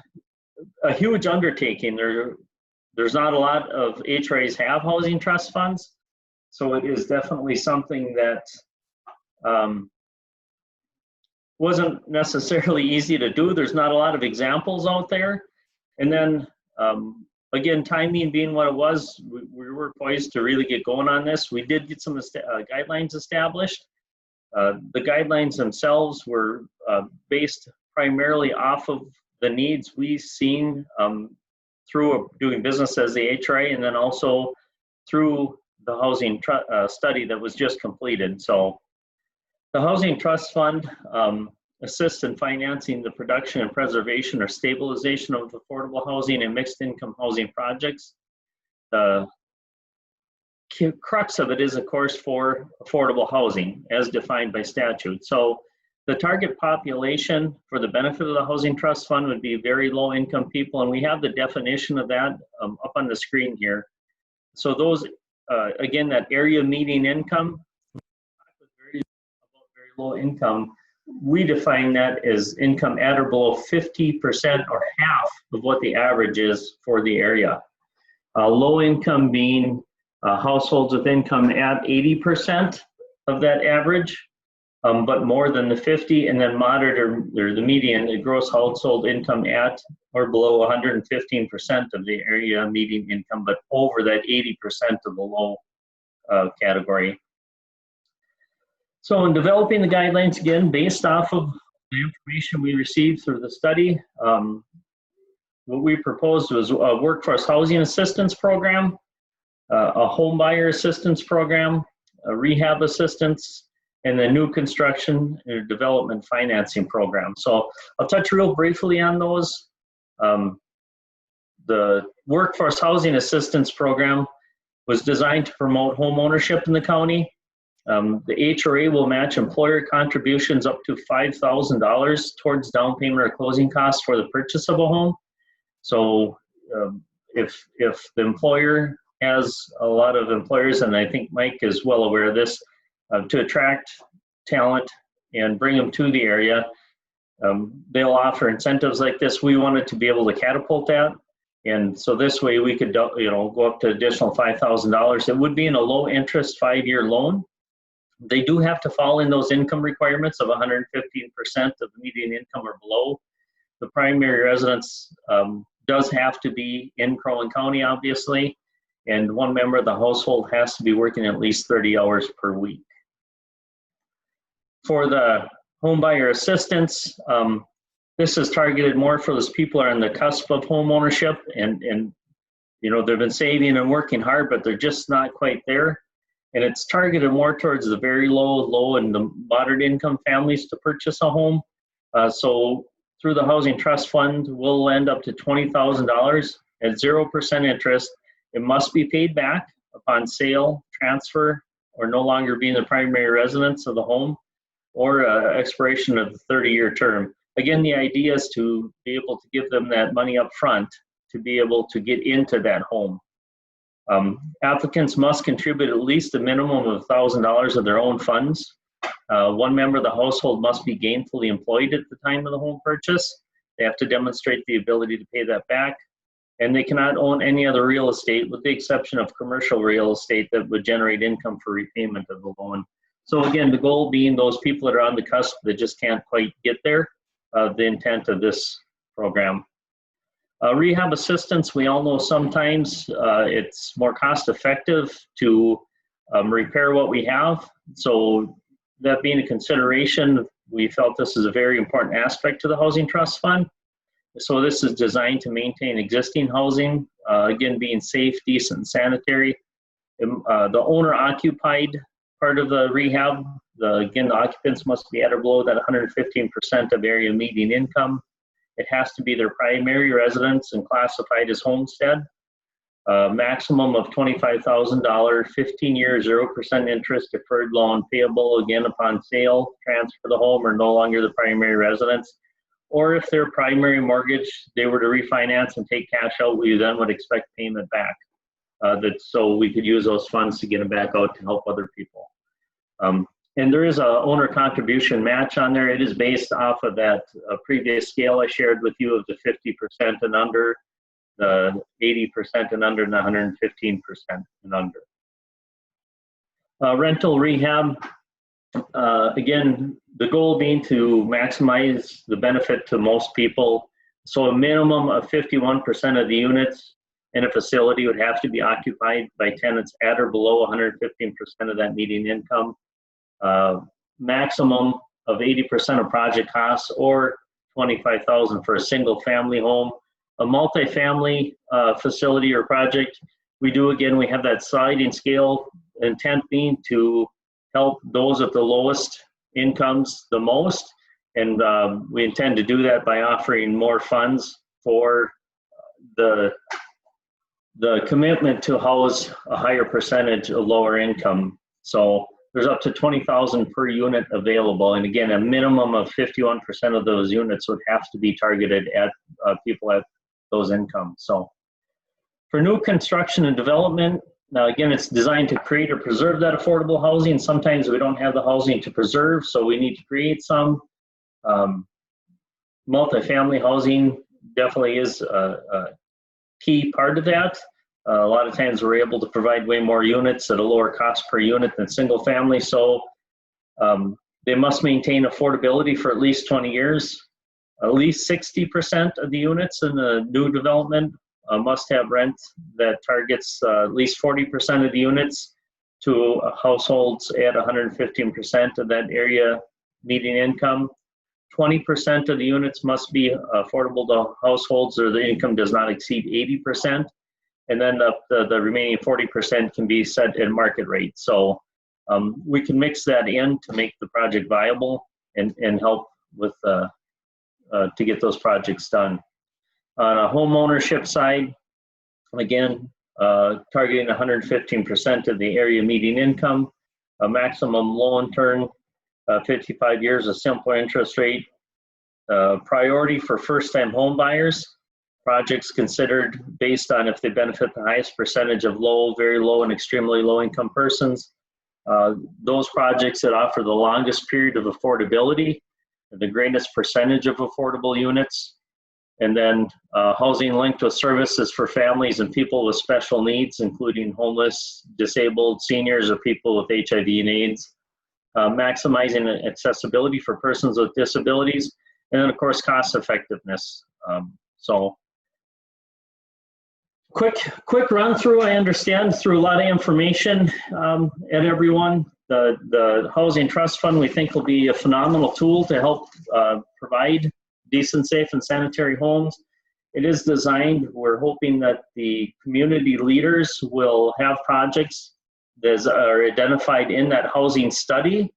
a huge undertaking. There's not a lot of HRAs have housing trust funds, so it is definitely something that wasn't necessarily easy to do. There's not a lot of examples out there. And then again, timing being what it was, we were poised to really get going on this. We did get some guidelines established. The guidelines themselves were based primarily off of the needs we've seen through doing business as the HRA, and then also through the housing study that was just completed. So the Housing Trust Fund assists in financing the production and preservation or stabilization of affordable housing and mixed income housing projects. The crux of it is, of course, for affordable housing as defined by statute. So the target population for the benefit of the Housing Trust Fund would be very low income people, and we have the definition of that up on the screen here. So those, again, that area median income, very low income, we define that as income at or below 50% or half of what the average is for the area. Low income being households with income at 80% of that average, but more than the 50, and then moderate or the median, the gross household income at or below 115% of the area median income, but over that 80% of the low category. So in developing the guidelines, again, based off of the information we received through the study, what we proposed was a workforce housing assistance program, a home buyer assistance program, a rehab assistance, and the new construction or development financing program. So I'll touch real briefly on those. The workforce housing assistance program was designed to promote home ownership in the county. The HRA will match employer contributions up to $5,000 towards down payment or closing costs for the purchase of a home. So if the employer has a lot of employers, and I think Mike is well aware of this, to attract talent and bring them to the area, they'll offer incentives like this. We wanted to be able to catapult that. And so this way we could go up to additional $5,000. It would be in a low interest 5-year loan. They do have to fall in those income requirements of 115% of the median income or below. The primary residence does have to be in Crow Wing County, obviously, and one member of the household has to be working at least 30 hours per week. For the home buyer assistance, this is targeted more for those people who are on the cusp of home ownership and they've been saving and working hard, but they're just not quite there. And it's targeted more towards the very low and the moderate income families to purchase a home. So through the Housing Trust Fund, we'll lend up to $20,000 at 0% interest. It must be paid back upon sale, transfer, or no longer being the primary residence of the home, or expiration of the 30-year term. Again, the idea is to be able to give them that money up front to be able to get into that home. Applicants must contribute at least a minimum of $1,000 of their own funds. One member of the household must be gainfully employed at the time of the home purchase. They have to demonstrate the ability to pay that back. And they cannot own any other real estate with the exception of commercial real estate that would generate income for repayment of the loan. So again, the goal being those people that are on the cusp that just can't quite get there, the intent of this program. Rehab assistance, we all know sometimes it's more cost effective to repair what we have. So that being a consideration, we felt this is a very important aspect to the Housing Trust Fund. So this is designed to maintain existing housing, again, being safe, decent, and sanitary. The owner-occupied part of the rehab. Again, the occupants must be at or below that 115% of area median income. It has to be their primary residence and classified as homestead. Maximum of $25,000, 15-year, 0% interest deferred loan payable again upon sale, transfer the home, or no longer the primary residence. Or if their primary mortgage, they were to refinance and take cash out, we then would expect payment back. So we could use those funds to get them back out to help other people. And there is a owner contribution match on there. It is based off of that previous scale I shared with you of the 50% and under, the 80% and under, and the 115% and under. Rental rehab, again, the goal being to maximize the benefit to most people. So a minimum of 51% of the units in a facility would have to be occupied by tenants at or below 115% of that median income. Maximum of 80% of project costs, or $25,000 for a single family home. A multifamily facility or project, we have that sliding scale, intent being to help those at the lowest incomes the most, and we intend to do that by offering more funds for the commitment to house a higher percentage of lower income. So there's up to 20,000 per unit available, and again, a minimum of 51% of those units would have to be targeted at people at those incomes. So for new construction and development, now again, it's designed to create or preserve that affordable housing. Sometimes we don't have the housing to preserve, so we need to create some. Multifamily housing definitely is a key part of that. A lot of times we're able to provide way more units at a lower cost per unit than single family. So they must maintain affordability for at least 20 years. At least 60% of the units in the new development must have rent that targets at least 40% of the units to households at 115% of that area median income. 20% of the units must be affordable to households or the income does not exceed 80%. And then the remaining 40% can be set at market rate. So we can mix that in to make the project viable and help with to get those projects done. On a home ownership side, again, targeting 115% of the area median income, a maximum loan term, 55 years, a simpler interest rate, priority for first-time home buyers, projects considered based on if they benefit the highest percentage of low, very low, and extremely low-income persons. Those projects that offer the longest period of affordability, the greatest percentage of affordable units, and then housing linked with services for families and people with special needs, including homeless, disabled, seniors, or people with HIV and AIDS. Maximizing accessibility for persons with disabilities, and then of course cost effectiveness. So quick run through. I understand through a lot of information at everyone. The Housing Trust Fund we think will be a phenomenal tool to help provide decent, safe, and sanitary homes. It is designed, we're hoping that the community leaders will have projects that are identified in that housing study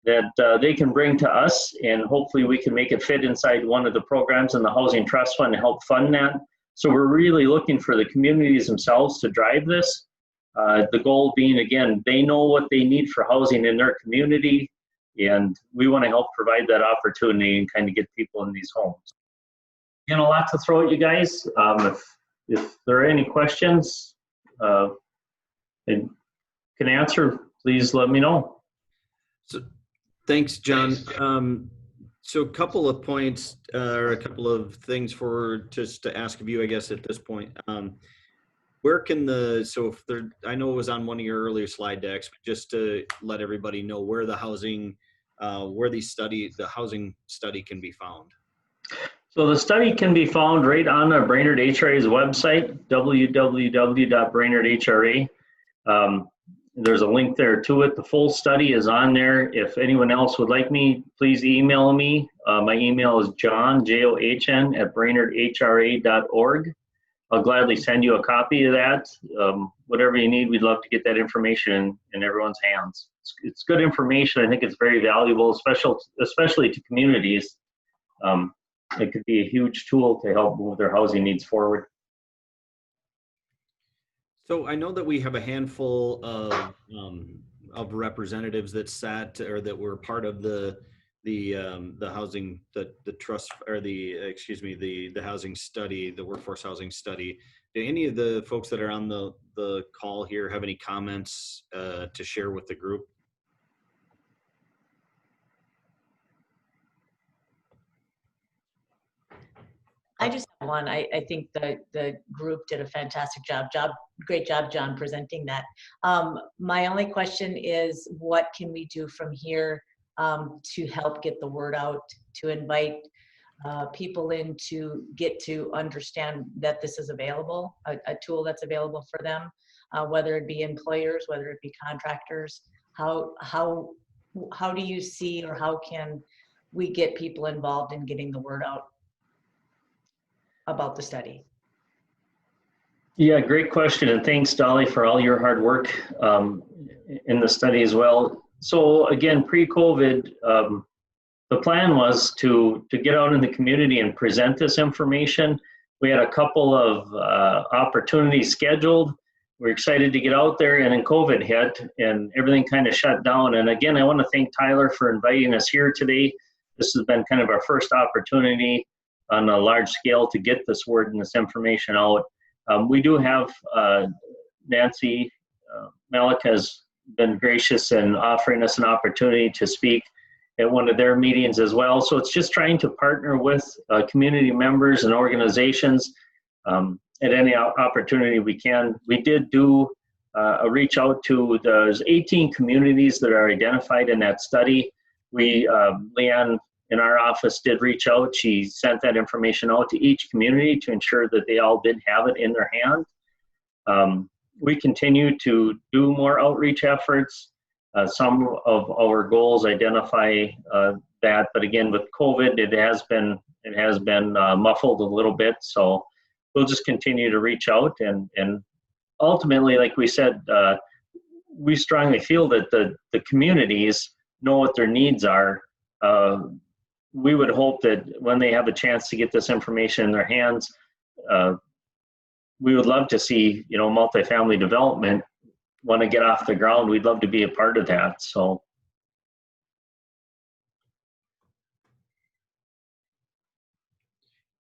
that they can bring to us, and hopefully we can make it fit inside one of the programs in the Housing Trust Fund to help fund that. So we're really looking for the communities themselves to drive this. The goal being, again, they know what they need for housing in their community, and we want to help provide that opportunity and kind of get people in these homes. Again, a lot to throw at you guys. If there are any questions I can answer, please let me know. So, thanks, John. So a couple of points or a couple of things just to ask of you, I guess, at this point. Where can I know it was on one of your earlier slide decks, but just to let everybody know where the housing study can be found. So the study can be found right on Brainerd HRA's website, www.brainerdhra. There's a link there to it. The full study is on there. If anyone else would like me, please email me. My email is john, John, @brainerdhra.org. I'll gladly send you a copy of that. Whatever you need, we'd love to get that information in everyone's hands. It's good information. I think it's very valuable, especially to communities. It could be a huge tool to help move their housing needs forward. So I know that we have a handful of representatives that sat or that were part of the housing, the trust, or the housing study, the workforce housing study. Do any of the folks that are on the call here have any comments to share with the group? I just have one. I think the group did a fantastic job. Great job, John, presenting that. My only question is, what can we do from here to help get the word out, to invite people in to get to understand that this is available, a tool that's available for them, whether it be employers, whether it be contractors. How do you see, or how can we get people involved in getting the word out about the study? Yeah, great question. And thanks, Dolly, for all your hard work in the study as well. So again, pre-COVID, the plan was to get out in the community and present this information. We had a couple of opportunities scheduled. We're excited to get out there, and then COVID hit and everything kind of shut down. And again, I want to thank Tyler for inviting us here today. This has been kind of our first opportunity on a large scale to get this word and this information out. We do have Nancy Malik has been gracious in offering us an opportunity to speak at one of their meetings as well. So it's just trying to partner with community members and organizations at any opportunity we can. We did do a reach out to, there's 18 communities that are identified in that study. We, Leanne in our office did reach out. She sent that information out to each community to ensure that they all did have it in their hand. We continue to do more outreach efforts. Some of our goals identify that, but again, with COVID, it has been muffled a little bit. So we'll just continue to reach out, and ultimately, like we said, we strongly feel that the communities know what their needs are. We would hope that when they have a chance to get this information in their hands, we would love to see, multifamily development want to get off the ground. We'd love to be a part of that. So.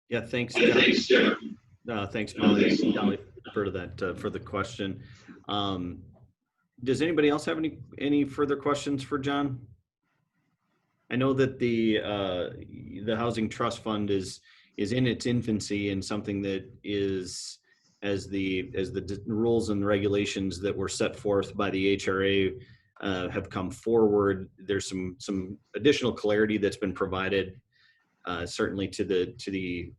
Yeah, thanks, John. Thanks, Molly, for that, for the question. Does anybody else have any further questions for John? I know that the Housing Trust Fund is in its infancy, and something that is, as the rules and regulations that were set forth by the HRA have come forward, there's some additional clarity that's been provided, certainly to the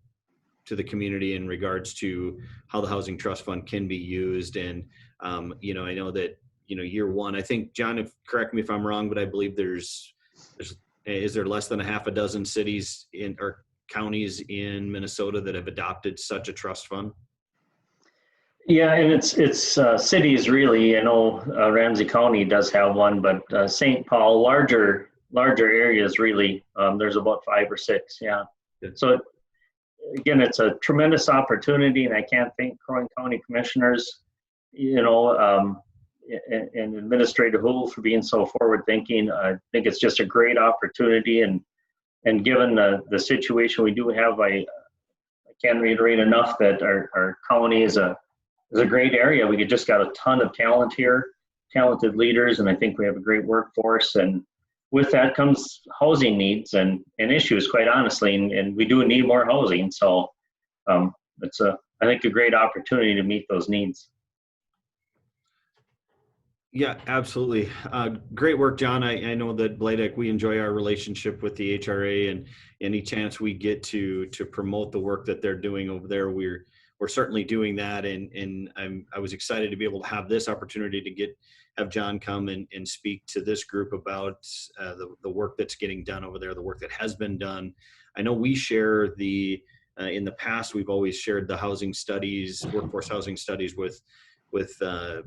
community in regards to how the Housing Trust Fund can be used. And I know that year one, I think, John, correct me if I'm wrong, but I believe is there less than a half a dozen cities or counties in Minnesota that have adopted such a trust fund? Yeah, and it's cities really. I know Ramsey County does have one, but St. Paul, larger areas really. There's about 5 or 6. Yeah. Good. So again, it's a tremendous opportunity, and I can't thank Crow Wing County commissioners, and Administrator Hool for being so forward thinking. I think it's just a great opportunity, and given the situation we do have, I can't reiterate enough that our county is a great area. We just got a ton of talent here, talented leaders, and I think we have a great workforce. And with that comes housing needs and issues, quite honestly, and we do need more housing. So it's I think a great opportunity to meet those needs. Yeah, absolutely. Great work, John. I know that BLAEDC, we enjoy our relationship with the HRA, and any chance we get to promote the work that they're doing over there, we're certainly doing that. And I was excited to be able to have this opportunity to have John come and speak to this group about the work that's getting done over there, the work that has been done. I know we share the in the past, we've always shared the housing studies, workforce housing studies with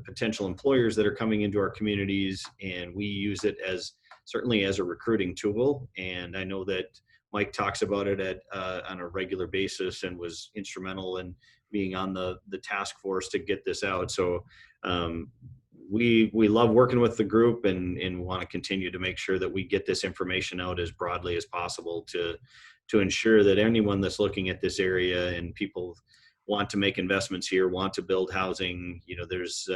potential employers that are coming into our communities, and we use it as certainly as a recruiting tool. And I know that Mike talks about it on a regular basis and was instrumental in being on the task force to get this out. So we love working with the group and want to continue to make sure that we get this information out as broadly as possible to ensure that anyone that's looking at this area and people want to make investments here, want to build housing, there's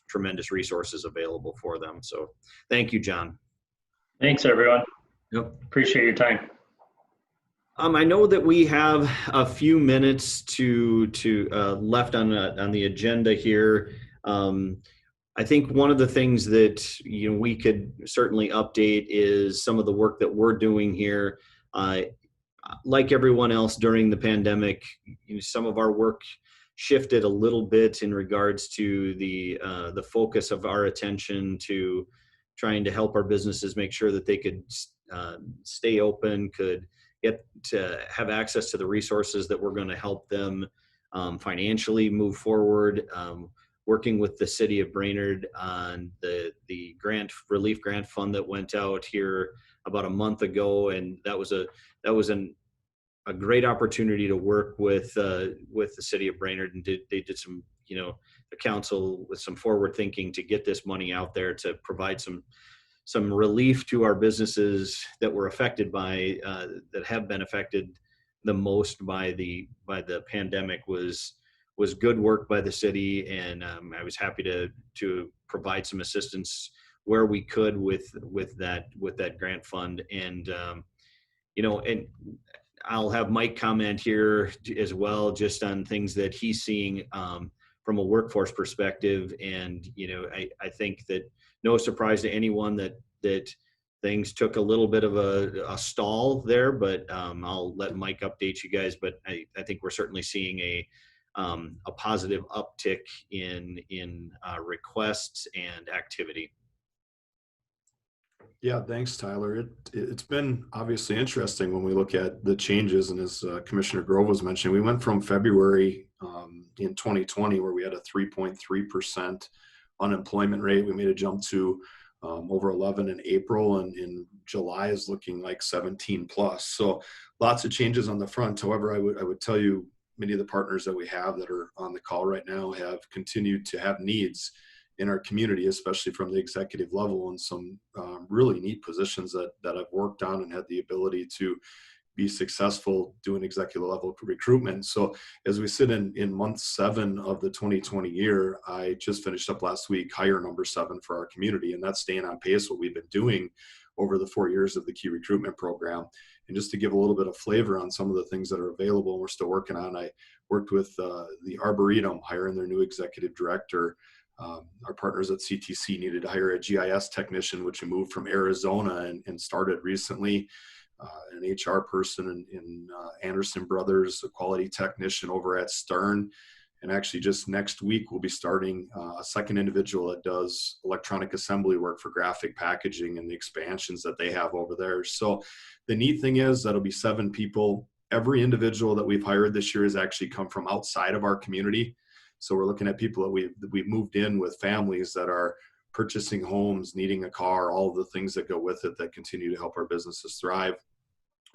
tremendous resources available for them. So thank you, John. Thanks, everyone. Yep. Appreciate your time. I know that we have a few minutes left on the agenda here. I think one of the things that we could certainly update is some of the work that we're doing here. Like everyone else during the pandemic, some of our work shifted a little bit in regards to the focus of our attention to trying to help our businesses make sure that they could stay open, could get to have access to the resources that were going to help them financially move forward. Working with the city of Brainerd on the relief grant fund that went out here about a month ago, and that was a great opportunity to work with the city of Brainerd, and they did some the council with some forward thinking to get this money out there to provide some relief to our businesses that were affected by that have been affected the most by the pandemic. Was good work by the city, and I was happy to provide some assistance where we could with that grant fund. And and I'll have Mike comment here as well, just on things that he's seeing from a workforce perspective. And I think that no surprise to anyone that things took a little bit of a stall there, but I'll let Mike update you guys. But I think we're certainly seeing a positive uptick in requests and activity. Yeah, thanks, Tyler. It's been obviously interesting when we look at the changes, and as Commissioner Grove was mentioning, we went from February in 2020 where we had a 3.3% unemployment rate. We made a jump to over 11 in April, and in July is looking like 17 plus. So lots of changes on the front. However, I would tell you, many of the partners that we have that are on the call right now have continued to have needs in our community, especially from the executive level, and some really neat positions that I've worked on and had the ability to be successful doing executive level recruitment. So as we sit in month 7 of the 2020 year, I just finished up last week hire number 7 for our community, and that's staying on pace what we've been doing over the 4 years of the key recruitment program. And just to give a little bit of flavor on some of the things that are available and we're still working on, I worked with the Arboretum hiring their new executive director. Our partners at CTC needed to hire a GIS technician, which we moved from Arizona and started recently. An HR person in Anderson Brothers, a quality technician over at Stern. And actually just next week, we'll be starting a second individual that does electronic assembly work for graphic packaging and the expansions that they have over there. So the neat thing is that'll be 7 people. Every individual that we've hired this year has actually come from outside of our community. So we're looking at people that we've moved in with families that are purchasing homes, needing a car, all of the things that go with it that continue to help our businesses thrive.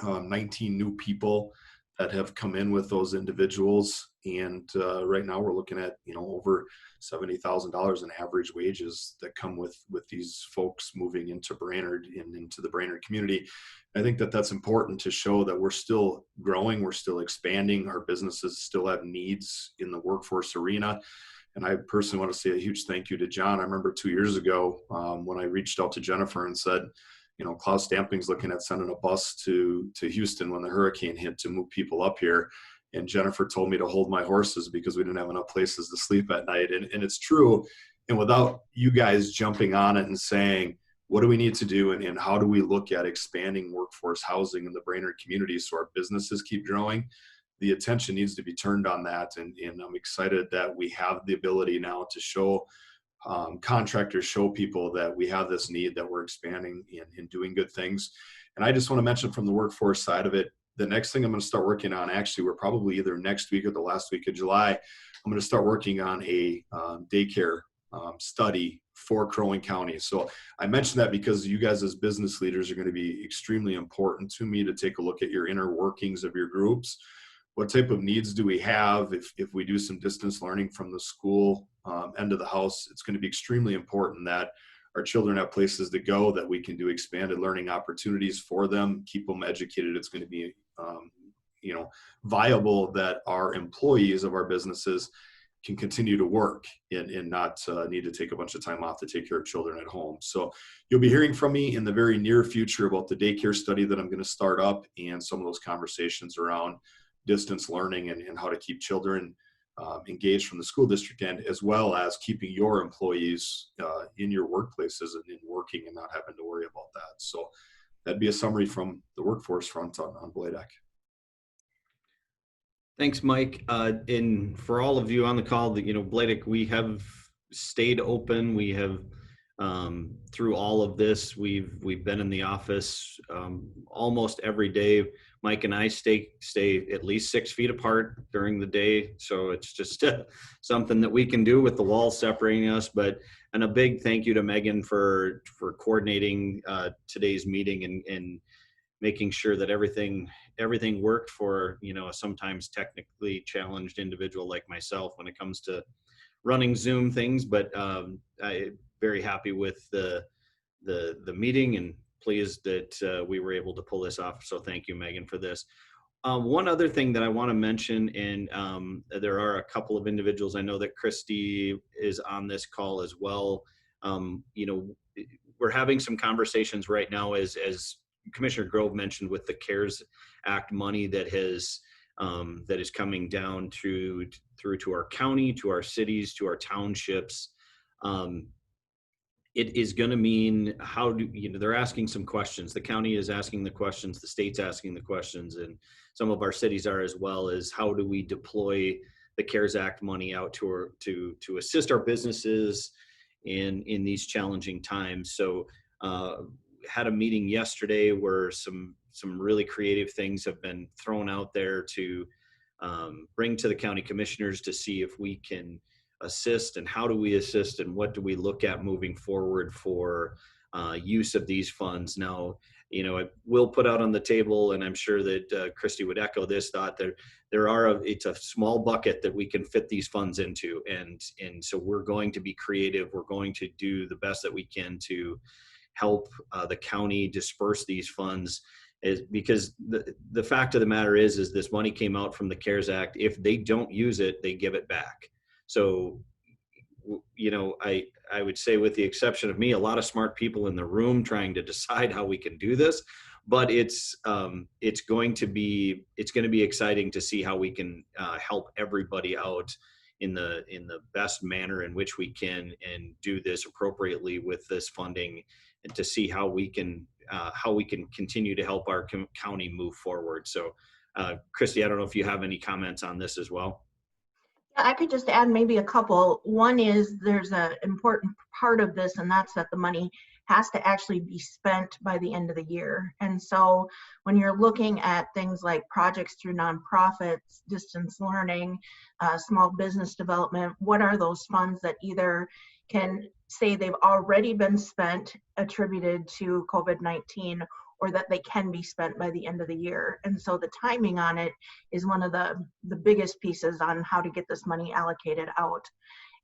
19 new people that have come in with those individuals. And right now we're looking at, over $70,000 in average wages that come with these folks moving into Brainerd and into the Brainerd community. I think that that's important to show that we're still growing, we're still expanding, our businesses still have needs in the workforce arena. And I personally want to say a huge thank you to John. I remember 2 years ago when I reached out to Jennifer and said, Klaus Stamping's looking at sending a bus to Houston when the hurricane hit to move people up here. And Jennifer told me to hold my horses because we didn't have enough places to sleep at night. And it's true. And without you guys jumping on it and saying, what do we need to do? And how do we look at expanding workforce housing in the Brainerd community so our businesses keep growing? The attention needs to be turned on that. And I'm excited that we have the ability now to show contractors, show people that we have this need, that we're expanding and doing good things. And I just want to mention from the workforce side of it, the next thing I'm going to start working on, actually, we're probably either next week or the last week of July, I'm going to start working on a daycare study for Crow Wing County. So I mentioned that because you guys as business leaders are going to be extremely important to me to take a look at your inner workings of your groups. What type of needs do we have? If we do some distance learning from the school end of the house, it's going to be extremely important that our children have places to go, that we can do expanded learning opportunities for them, keep them educated. It's going to be viable that our employees of our businesses can continue to work and not need to take a bunch of time off to take care of children at home. So you'll be hearing from me in the very near future about the daycare study that I'm going to start up, and some of those conversations around distance learning and how to keep children engaged from the school district end, as well as keeping your employees in your workplaces and in working and not having to worry about that. So that'd be a summary from the workforce front on BLAEDC. Thanks, Mike. And for all of you on the call, that BLAEDC, we have stayed open. We have through all of this, we've been in the office almost every day. Mike and I stay at least 6 feet apart during the day, so it's just something that we can do with the walls separating us. And a big thank you to Megan for coordinating today's meeting and making sure that everything worked for a sometimes technically challenged individual like myself when it comes to running Zoom things. But I'm very happy with the meeting and pleased that we were able to pull this off. So thank you, Megan, for this. One other thing that I want to mention, and there are a couple of individuals, I know that Christy is on this call as well. We're having some conversations right now, as Commissioner Grove mentioned, with the CARES Act money that is coming down through to our county, to our cities, to our townships. It is going to mean they're asking some questions. The county is asking the questions, the state's asking the questions, and some of our cities are as well, as how do we deploy the CARES Act money out to assist our businesses in these challenging times. So had a meeting yesterday where some really creative things have been thrown out there to bring to the county commissioners to see if we can assist, and how do we assist, and what do we look at moving forward for use of these funds. Now, I will put out on the table, and I'm sure that Christy would echo this thought, that it's a small bucket that we can fit these funds into, and so we're going to be creative. We're going to do the best that we can to help the county disperse these funds, because the fact of the matter is this money came out from the CARES Act. If they don't use it, they give it back. So, I would say, with the exception of me, a lot of smart people in the room trying to decide how we can do this, but it's going to be exciting to see how we can help everybody out in the best manner in which we can, and do this appropriately with this funding, and to see how we can continue to help our county move forward. So, Christy, I don't know if you have any comments on this as well. I could just add maybe a couple. One is there's an important part of this, and that's that the money has to actually be spent by the end of the year. And so when you're looking at things like projects through nonprofits, distance learning, small business development, what are those funds that either can say they've already been spent attributed to COVID-19, or that they can be spent by the end of the year. And so the timing on it is one of the biggest pieces on how to get this money allocated out.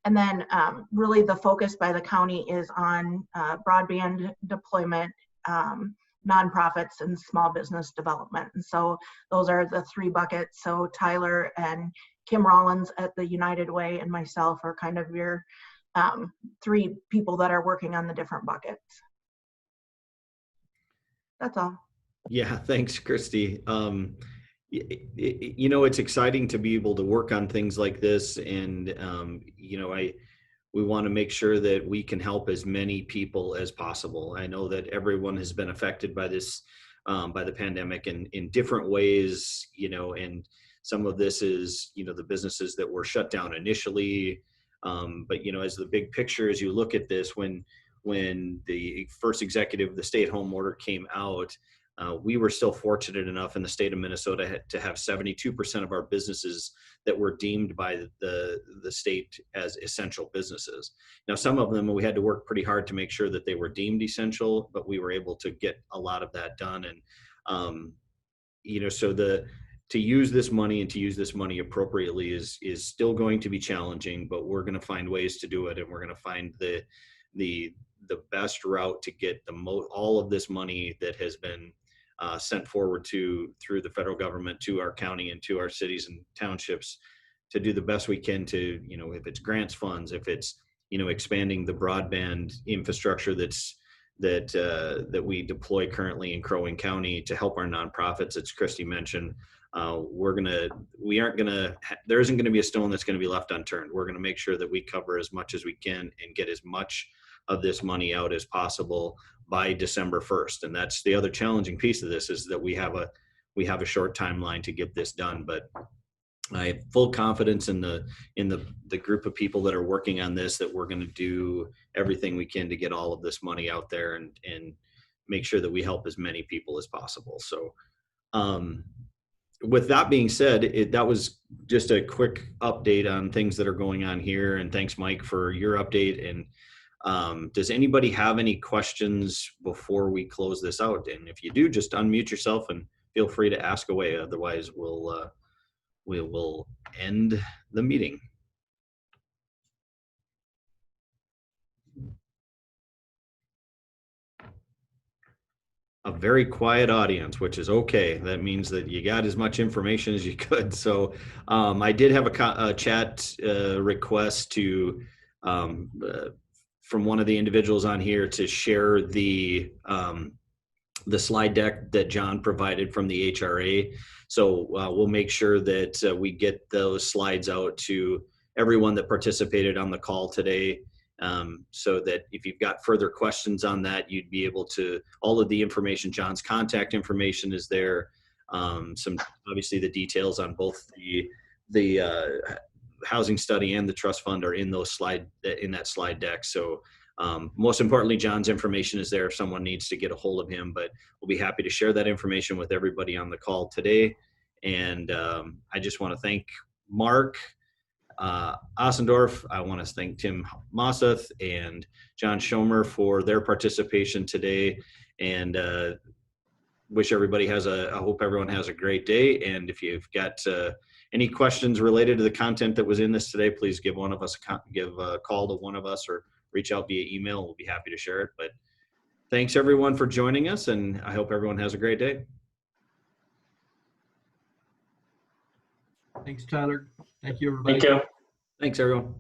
And then really the focus by the county is on broadband deployment, nonprofits, and small business development. And so those are the 3 buckets. So Tyler and Kim Rollins at the United Way and myself are kind of your 3 people that are working on the different buckets. That's all. Yeah, thanks, Christy. It's exciting to be able to work on things like this, and we want to make sure that we can help as many people as possible. I know that everyone has been affected by this, by the pandemic, in different ways, and some of this is, the businesses that were shut down initially. But, as the big picture, as you look at this, when the first executive, the stay-at-home order came out, we were still fortunate enough in the state of Minnesota to have 72% of our businesses that were deemed by the state as essential businesses. Now, some of them we had to work pretty hard to make sure that they were deemed essential, but we were able to get a lot of that done. And so to use this money and to use this money appropriately is still going to be challenging, but we're going to find ways to do it, and we're going to find the best route to get all of this money that has been sent forward through the federal government to our county and to our cities and townships, to do the best we can to, if it's grants funds, if it's, expanding the broadband infrastructure that we deploy currently in Crow Wing County to help our nonprofits, as Christy mentioned. There isn't going to be a stone that's going to be left unturned. We're going to make sure that we cover as much as we can and get as much of this money out as possible by December 1st. And that's the other challenging piece of this, is that we have a short timeline to get this done. But I have full confidence in the group of people that are working on this, that we're going to do everything we can to get all of this money out there and make sure that we help as many people as possible. So with that being said, that was just a quick update on things that are going on here. And thanks, Mike, for your update. And does anybody have any questions before we close this out? And if you do, just unmute yourself and feel free to ask away. Otherwise, we will end the meeting. A very quiet audience, which is okay. That means that you got as much information as you could. So I did have a chat request from one of the individuals on here to share the slide deck that John provided from the HRA. So we'll make sure that we get those slides out to everyone that participated on the call today, so that if you've got further questions on that, you'd be able to, all of the information, John's contact information is there. Obviously the details on both the housing study and the trust fund are in that slide deck. So most importantly, John's information is there if someone needs to get a hold of him, but we'll be happy to share that information with everybody on the call today. And I just want to thank Mark Ossendorf. I want to thank Tim Mossath and John Schomer for their participation today, and wish everybody I hope everyone has a great day. And if you've got any questions related to the content that was in this today, please give a call to one of us or reach out via email. We'll be happy to share it. But thanks everyone for joining us, and I hope everyone has a great day. Thanks, Tyler. Thank you, everybody. Thank you. Thanks, everyone.